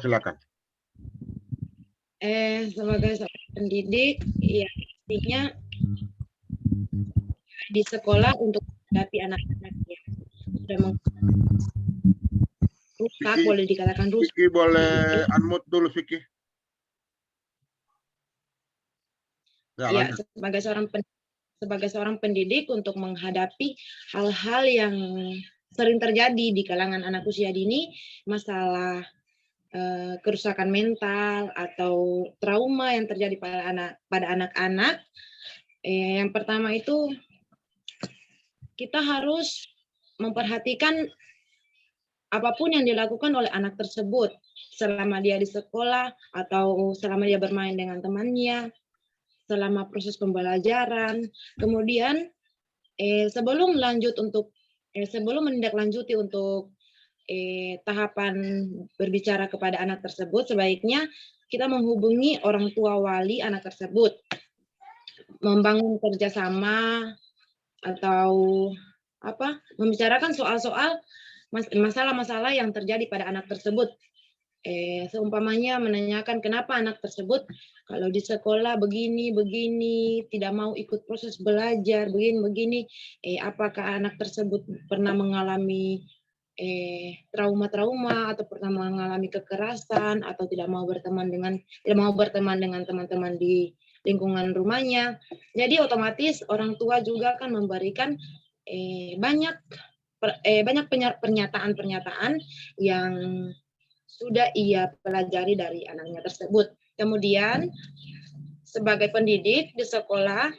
[SPEAKER 5] Sebagai seorang pendidik, ya pastinya di sekolah untuk menghadapi anak-anak yang sudah rusak, boleh dikatakan rusak.
[SPEAKER 1] Vicky boleh unmute dulu, Vicky.
[SPEAKER 5] Ya, sebagai seorang pendidik untuk menghadapi hal-hal yang sering terjadi di kalangan anak usia dini, masalah kerusakan mental atau trauma yang terjadi pada anak-anak. Yang pertama itu kita harus memperhatikan apapun yang dilakukan oleh anak tersebut selama dia di sekolah atau selama dia bermain dengan temannya, selama proses pembelajaran. Kemudian sebelum menindaklanjuti untuk tahapan berbicara kepada anak tersebut, sebaiknya kita menghubungi orang tua wali anak tersebut, membangun kerjasama atau membicarakan soal-soal masalah-masalah yang terjadi pada anak tersebut. Seumpamanya menanyakan kenapa anak tersebut kalau di sekolah begini, tidak mau ikut proses belajar, begini, apakah anak tersebut pernah mengalami trauma-trauma atau pernah mengalami kekerasan atau tidak mau berteman dengan teman-teman di lingkungan rumahnya. Jadi otomatis orang tua juga akan memberikan banyak pernyataan-pernyataan yang sudah ia pelajari dari anaknya tersebut. Kemudian sebagai pendidik di sekolah,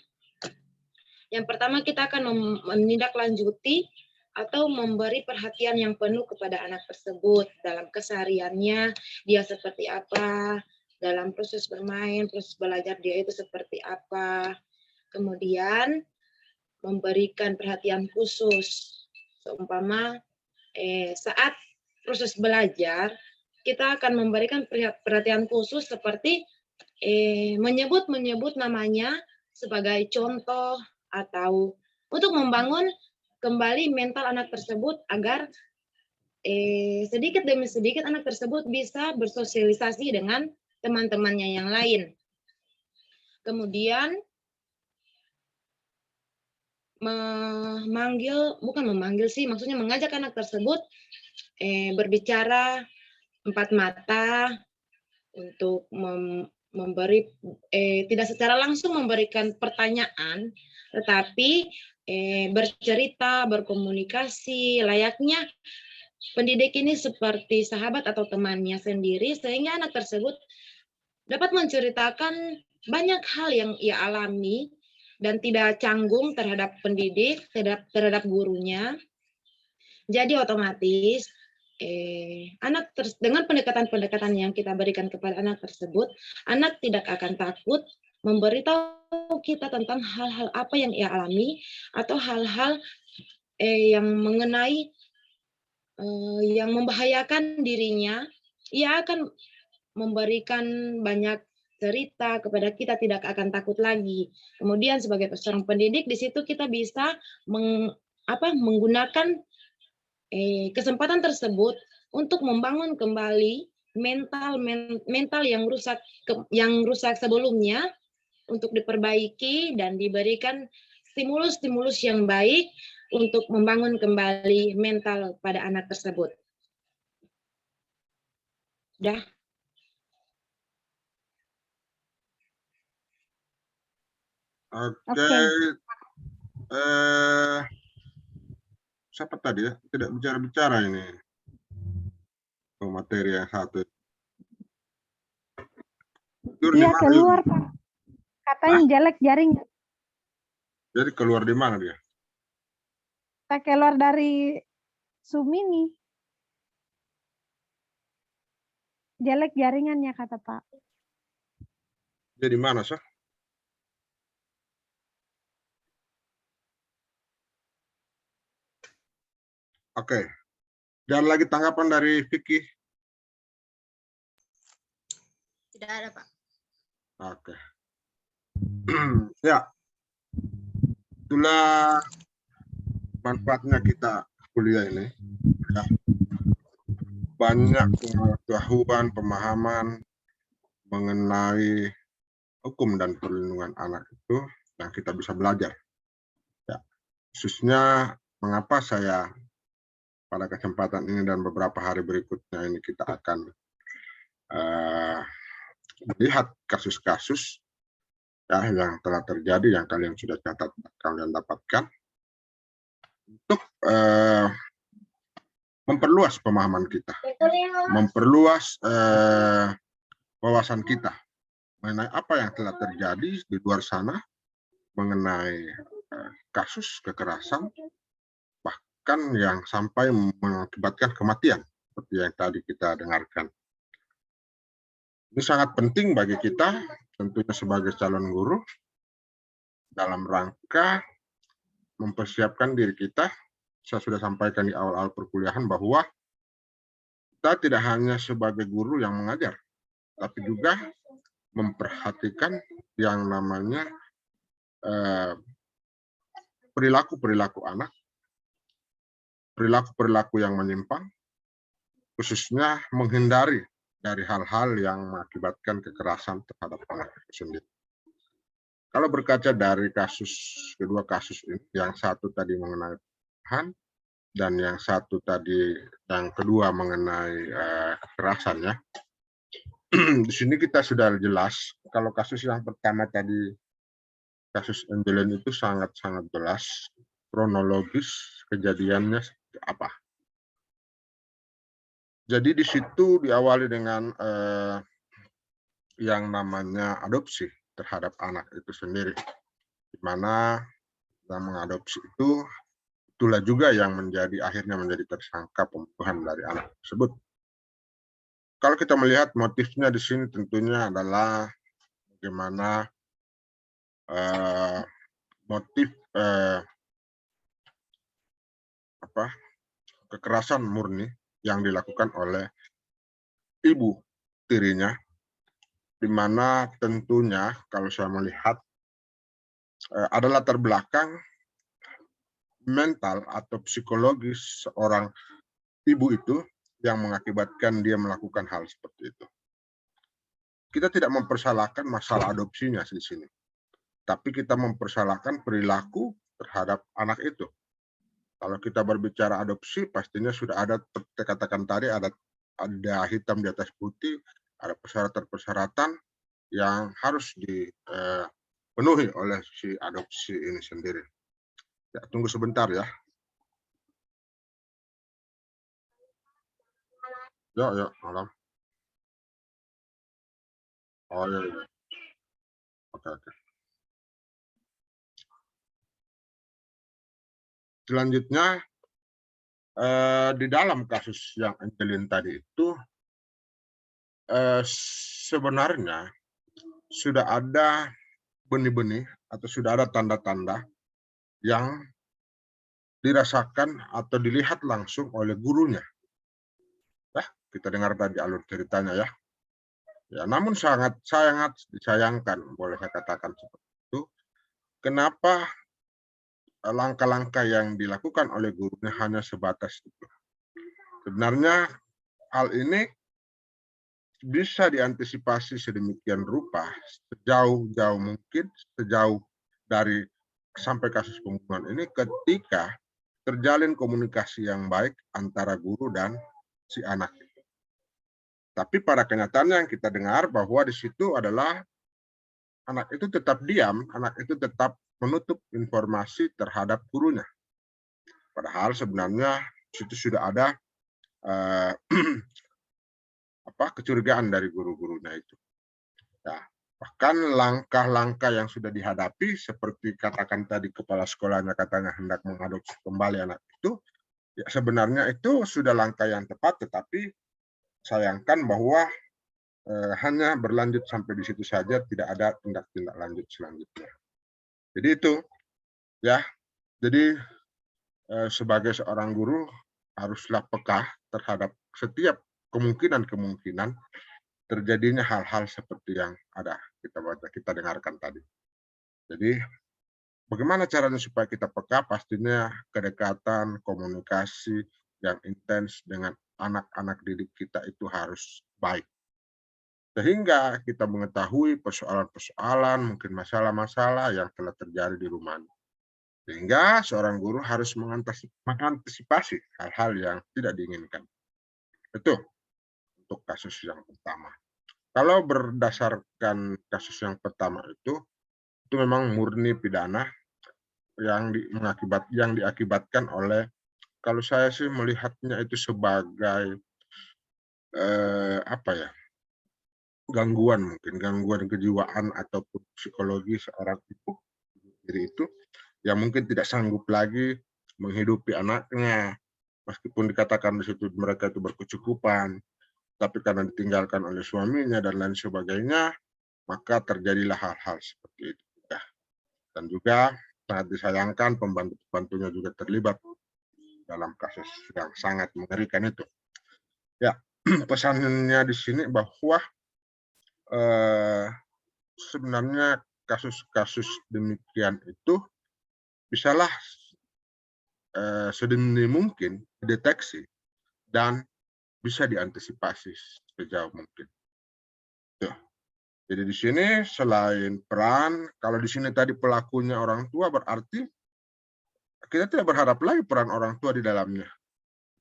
[SPEAKER 5] yang pertama kita akan menindaklanjuti atau memberi perhatian yang penuh kepada anak tersebut dalam kesehariannya, dia seperti apa, dalam proses bermain, proses belajar dia itu seperti apa. Kemudian memberikan perhatian khusus, seumpama saat proses belajar, kita akan memberikan perhatian khusus seperti menyebut namanya sebagai contoh atau untuk membangun kembali mental anak tersebut agar sedikit demi sedikit anak tersebut bisa bersosialisasi dengan teman-temannya yang lain. Kemudian bukan memanggil sih, maksudnya mengajak anak tersebut berbicara empat mata untuk memberi tidak secara langsung memberikan pertanyaan, tetapi bercerita, berkomunikasi layaknya pendidik ini seperti sahabat atau temannya sendiri, sehingga anak tersebut dapat menceritakan banyak hal yang ia alami dan tidak canggung terhadap pendidik, terhadap gurunya. Jadi otomatis dengan pendekatan-pendekatan yang kita berikan kepada anak tersebut, anak tidak akan takut memberitahu kita tentang hal-hal apa yang ia alami atau hal-hal yang mengenai yang membahayakan dirinya. Ia akan memberikan banyak cerita kepada kita, tidak akan takut lagi. Kemudian sebagai seorang pendidik di situ kita bisa menggunakan kesempatan tersebut untuk membangun kembali mental yang rusak sebelumnya untuk diperbaiki dan diberikan stimulus-stimulus yang baik untuk membangun kembali mental pada anak tersebut. Dah.
[SPEAKER 1] Oke. Siapa tadi ya? Tidak bicara-bicara ini. Materi yang satu.
[SPEAKER 4] Dia keluar, Pak. Katanya jelek jaring.
[SPEAKER 1] Jadi keluar di mana dia?
[SPEAKER 4] Kita keluar dari Zoom ini. Jelek jaringannya, kata Pak.
[SPEAKER 1] Jadi mana, Sah? Oke. Dan lagi tanggapan dari Vicky?
[SPEAKER 3] Tidak ada, Pak.
[SPEAKER 1] Oke. Ya. Itulah manfaatnya kita kuliah ini. Ya. Banyak pengetahuan, pemahaman mengenai hukum dan perlindungan anak itu yang kita bisa belajar. Ya. Khususnya mengapa saya pada kesempatan ini dan beberapa hari berikutnya ini kita akan melihat kasus-kasus ya, yang telah terjadi, yang kalian sudah catat, kalian dapatkan, untuk memperluas pemahaman kita, memperluas wawasan kita mengenai apa yang telah terjadi di luar sana, mengenai kasus kekerasan, bahkan yang sampai mengakibatkan kematian, seperti yang tadi kita dengarkan. Ini sangat penting bagi kita, tentunya sebagai calon guru, dalam rangka mempersiapkan diri kita. Saya sudah sampaikan di awal-awal perkuliahan bahwa kita tidak hanya sebagai guru yang mengajar, tapi juga memperhatikan yang namanya perilaku-perilaku anak, perilaku-perilaku yang menyimpang, khususnya menghindari dari hal-hal yang mengakibatkan kekerasan terhadap anak itu sendiri. Kalau berkaca dari kedua kasus ini, yang satu tadi mengenai pembunuhan dan yang satu tadi, yang kedua mengenai kekerasan, ya. Di sini kita sudah jelas. Kalau kasus yang pertama tadi, kasus Angelin itu sangat-sangat jelas kronologis kejadiannya seperti apa. Jadi di situ diawali dengan yang namanya adopsi terhadap anak itu sendiri, di mana yang mengadopsi itu itulah juga yang akhirnya menjadi tersangka pembunuhan dari anak tersebut. Kalau kita melihat motifnya di sini tentunya adalah bagaimana motif kekerasan murni yang dilakukan oleh ibu tirinya, di mana tentunya kalau saya melihat ada latar belakang mental atau psikologis seorang ibu itu yang mengakibatkan dia melakukan hal seperti itu. Kita tidak mempersalahkan masalah adopsinya di sini, tapi kita mempersalahkan perilaku terhadap anak itu. Kalau kita berbicara adopsi, pastinya sudah ada, seperti katakan tadi, ada hitam di atas putih, ada persyaratan-persyaratan yang harus dipenuhi oleh si adopsi ini sendiri. Ya, tunggu sebentar ya. Yuk, malam. Oh iya, iya. Oke. Selanjutnya, di dalam kasus yang Angelin tadi itu, sebenarnya sudah ada benih-benih atau sudah ada tanda-tanda yang dirasakan atau dilihat langsung oleh gurunya. Ya, kita dengar tadi alur ceritanya ya. Ya, namun sangat disayangkan, boleh saya katakan seperti itu. Kenapa langkah-langkah yang dilakukan oleh gurunya hanya sebatas itu? Sebenarnya hal ini bisa diantisipasi sedemikian rupa sejauh mungkin, sejauh dari sampai kasus pembunuhan ini, ketika terjalin komunikasi yang baik antara guru dan si anak itu. Tapi pada kenyataannya yang kita dengar bahwa di situ adalah anak itu tetap diam, anak itu tetap menutup informasi terhadap gurunya. Padahal sebenarnya di situ sudah ada kecurigaan dari guru-gurunya itu. Ya, bahkan langkah-langkah yang sudah dihadapi, seperti katakan tadi kepala sekolahnya katanya hendak mengadopsi kembali anak itu, ya sebenarnya itu sudah langkah yang tepat, tetapi sayangkan bahwa hanya berlanjut sampai di situ saja, tidak ada tindak lanjut selanjutnya. Jadi itu ya, jadi sebagai seorang guru haruslah peka terhadap setiap kemungkinan terjadinya hal-hal seperti yang ada kita dengarkan tadi. Jadi bagaimana caranya supaya kita peka? Pastinya kedekatan, komunikasi yang intens dengan anak-anak didik kita itu harus baik. Sehingga kita mengetahui persoalan-persoalan, mungkin masalah-masalah yang telah terjadi di rumah. Sehingga seorang guru harus mengantisipasi hal-hal yang tidak diinginkan. Itu untuk kasus yang pertama. Kalau berdasarkan kasus yang pertama itu memang murni pidana yang diakibatkan oleh, kalau saya sih melihatnya itu sebagai gangguan kejiwaan ataupun psikologi seorang ibu diri itu yang mungkin tidak sanggup lagi menghidupi anaknya, meskipun dikatakan di situ mereka itu berkecukupan, tapi karena ditinggalkan oleh suaminya dan lain sebagainya, maka terjadilah hal-hal seperti itu. Ya. Dan juga sangat disayangkan pembantu-pembantunya juga terlibat dalam kasus yang sangat mengerikan itu. Ya, pesannya di sini bahwa sebenarnya kasus-kasus demikian itu bisalah sedini mungkin dideteksi dan bisa diantisipasi sejauh mungkin. Tuh. Jadi di sini selain peran, kalau di sini tadi pelakunya orang tua, berarti kita tidak berharap lagi peran orang tua di dalamnya.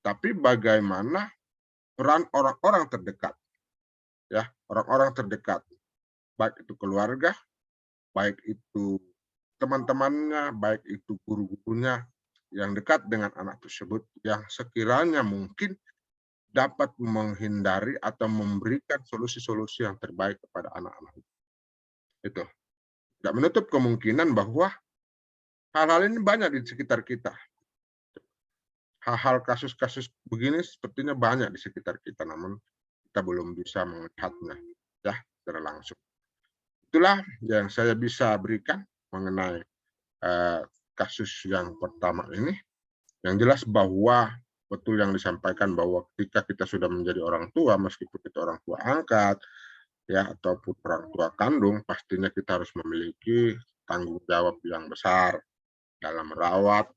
[SPEAKER 1] Tapi bagaimana peran orang-orang terdekat, ya, orang-orang terdekat, baik itu keluarga, baik itu teman-temannya, baik itu guru-gurunya yang dekat dengan anak tersebut, yang sekiranya mungkin dapat menghindari atau memberikan solusi-solusi yang terbaik kepada anak-anak itu. Tidak menutup kemungkinan bahwa hal-hal ini banyak di sekitar kita. Hal-hal kasus-kasus begini sepertinya banyak di sekitar kita, namun kita belum bisa melihatnya ya secara langsung. Itulah yang saya bisa berikan mengenai kasus yang pertama ini. Yang jelas bahwa betul yang disampaikan bahwa ketika kita sudah menjadi orang tua, meskipun kita orang tua angkat ya ataupun orang tua kandung, pastinya kita harus memiliki tanggung jawab yang besar dalam merawat,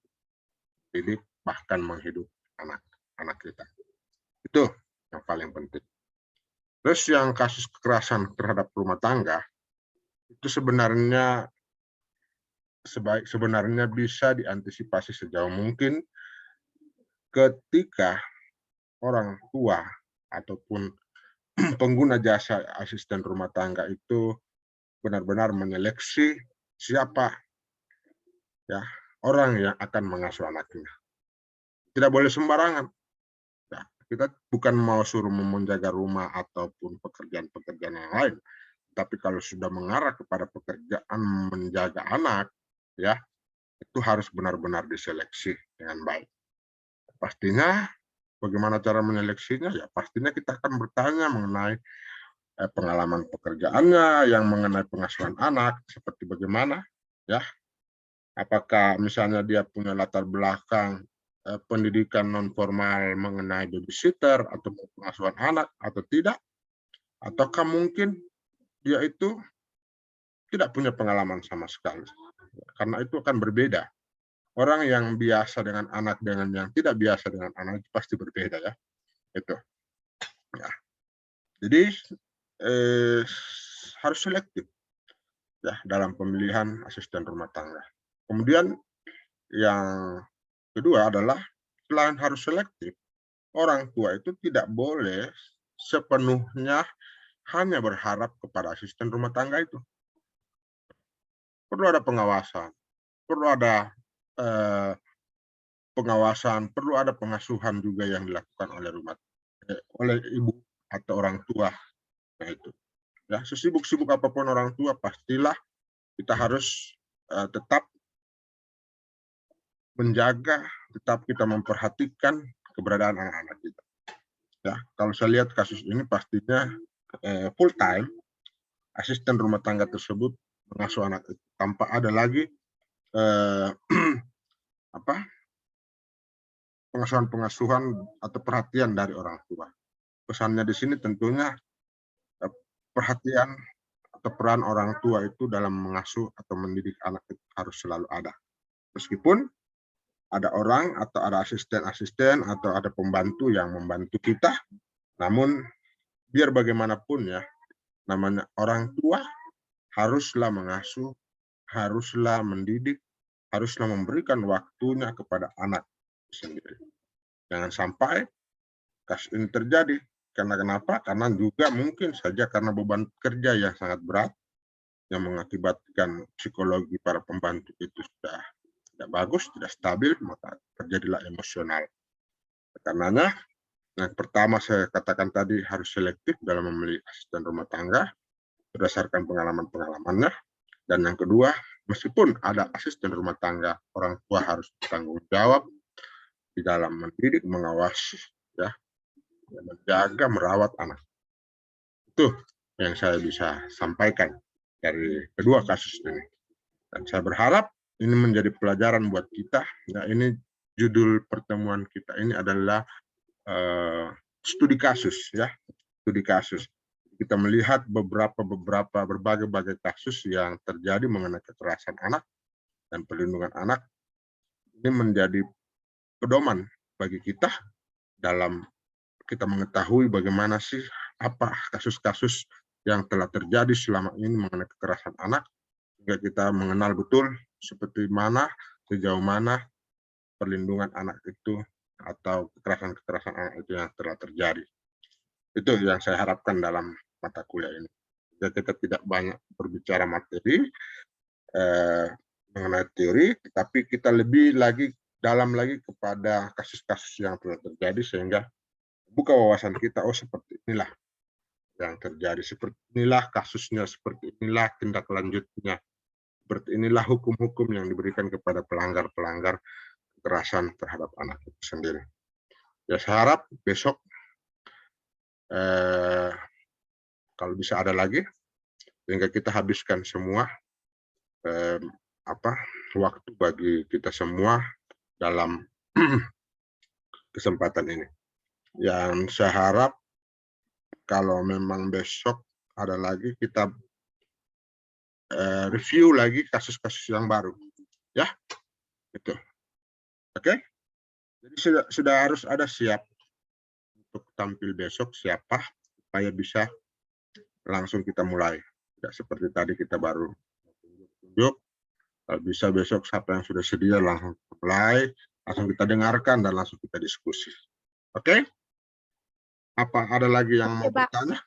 [SPEAKER 1] didik, bahkan menghidupi anak-anak kita. Itu yang paling penting. Terus yang kasus kekerasan terhadap rumah tangga, itu sebenarnya sebenarnya bisa diantisipasi sejauh mungkin ketika orang tua ataupun pengguna jasa asisten rumah tangga itu benar-benar menyeleksi siapa ya orang yang akan mengasuh anaknya. Tidak boleh sembarangan. Ya, kita bukan mau suruh menjaga rumah ataupun pekerjaan-pekerjaan yang lain, tapi kalau sudah mengarah kepada pekerjaan menjaga anak, ya itu harus benar-benar diseleksi dengan baik. Pastinya bagaimana cara menyeleksinya? Ya pastinya kita akan bertanya mengenai pengalaman pekerjaannya, yang mengenai pengasuhan anak seperti bagaimana, ya. Apakah misalnya dia punya latar belakang pendidikan non formal mengenai babysitter atau pengasuhan anak atau tidak, ataukah mungkin dia itu tidak punya pengalaman sama sekali, karena itu akan berbeda. Orang yang biasa dengan anak dengan yang tidak biasa dengan anak itu pasti berbeda ya, itu. Ya. Jadi harus selektif ya dalam pemilihan asisten rumah tangga. Kemudian yang kedua adalah selain harus selektif, orang tua itu tidak boleh sepenuhnya hanya berharap kepada asisten rumah tangga itu. Perlu ada pengawasan, perlu ada perlu ada pengasuhan juga yang dilakukan oleh ibu atau orang tua. Nah itu, ya sesibuk-sibuk apapun orang tua, pastilah kita harus tetap menjaga, tetap kita memperhatikan keberadaan anak-anak kita. Ya, kalau saya lihat kasus ini pastinya full time asisten rumah tangga tersebut mengasuh anak itu tanpa ada lagi pengasuhan-pengasuhan atau perhatian dari orang tua. Pesannya di sini tentunya perhatian atau peran orang tua itu dalam mengasuh atau mendidik anak itu harus selalu ada. Meskipun ada orang atau ada asisten-asisten atau ada pembantu yang membantu kita, namun biar bagaimanapun ya, namanya orang tua haruslah mengasuh, haruslah mendidik, haruslah memberikan waktunya kepada anak sendiri. Jangan sampai kasus ini terjadi. Karena kenapa? Karena juga mungkin saja karena beban kerja yang sangat berat yang mengakibatkan psikologi para pembantu itu sudah tidak bagus, tidak stabil, maka terjadilah emosional. Karenanya, yang pertama saya katakan tadi harus selektif dalam memilih asisten rumah tangga berdasarkan pengalaman-pengalamannya. Dan yang kedua, meskipun ada asisten rumah tangga, orang tua harus bertanggung jawab di dalam mendidik, mengawasi, ya, menjaga, merawat anak. Itu yang saya bisa sampaikan dari kedua kasus ini. Dan saya berharap ini menjadi pelajaran buat kita. Nah, ini judul pertemuan kita ini adalah studi kasus, ya, studi kasus. Kita melihat berbagai kasus yang terjadi mengenai kekerasan anak dan perlindungan anak. Ini menjadi pedoman bagi kita dalam kita mengetahui bagaimana sih apa kasus-kasus yang telah terjadi selama ini mengenai kekerasan anak, sehingga kita mengenal betul seperti mana, sejauh mana perlindungan anak itu atau kekerasan-kekerasan anak itu yang telah terjadi. Itu yang saya harapkan dalam mata kuliah ini. Jadi kita tidak banyak berbicara materi mengenai teori, tetapi kita lebih lagi dalam lagi kepada kasus-kasus yang telah terjadi sehingga buka wawasan kita, oh seperti inilah yang terjadi, seperti inilah kasusnya, seperti inilah tindak lanjutnya, seperti inilah hukum-hukum yang diberikan kepada pelanggar-pelanggar kekerasan terhadap anak itu sendiri. Ya saya harap besok kalau bisa ada lagi, sehingga kita habiskan semua waktu bagi kita semua dalam kesempatan ini. Yang saya harap kalau memang besok ada lagi kita review lagi kasus-kasus yang baru, ya, itu, oke? Jadi sudah harus ada siap untuk tampil besok siapa supaya bisa langsung kita mulai. Tidak seperti tadi kita baru tunjuk, Kalau bisa besok siapa yang sudah sedia langsung mulai, langsung kita dengarkan dan langsung kita diskusi. Oke? Apa ada lagi yang mau
[SPEAKER 4] Oke, Pak.
[SPEAKER 1] bertanya?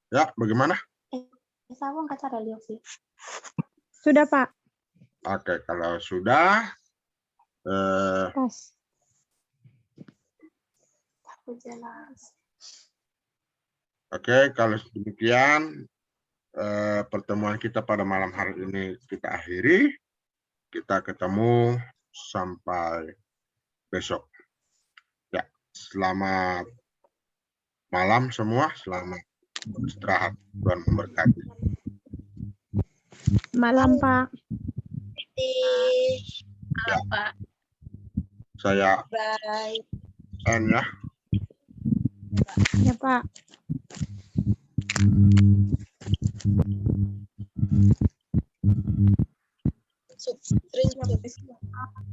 [SPEAKER 1] Ya, bagaimana?
[SPEAKER 2] Sabun kata ada liok sih.
[SPEAKER 4] Sudah, Pak.
[SPEAKER 1] Oke, kalau sudah,
[SPEAKER 4] Pas.
[SPEAKER 2] Aku jelas.
[SPEAKER 1] oke, kalau demikian pertemuan kita pada malam hari ini kita akhiri. Kita ketemu sampai besok. Ya, selamat malam semua, selamat beristirahat. Tuhan memberkati.
[SPEAKER 4] Malam, Pak.
[SPEAKER 3] Apa?
[SPEAKER 1] Saya
[SPEAKER 3] Bye.
[SPEAKER 1] N ya.
[SPEAKER 4] Ya, Pak.
[SPEAKER 3] Screen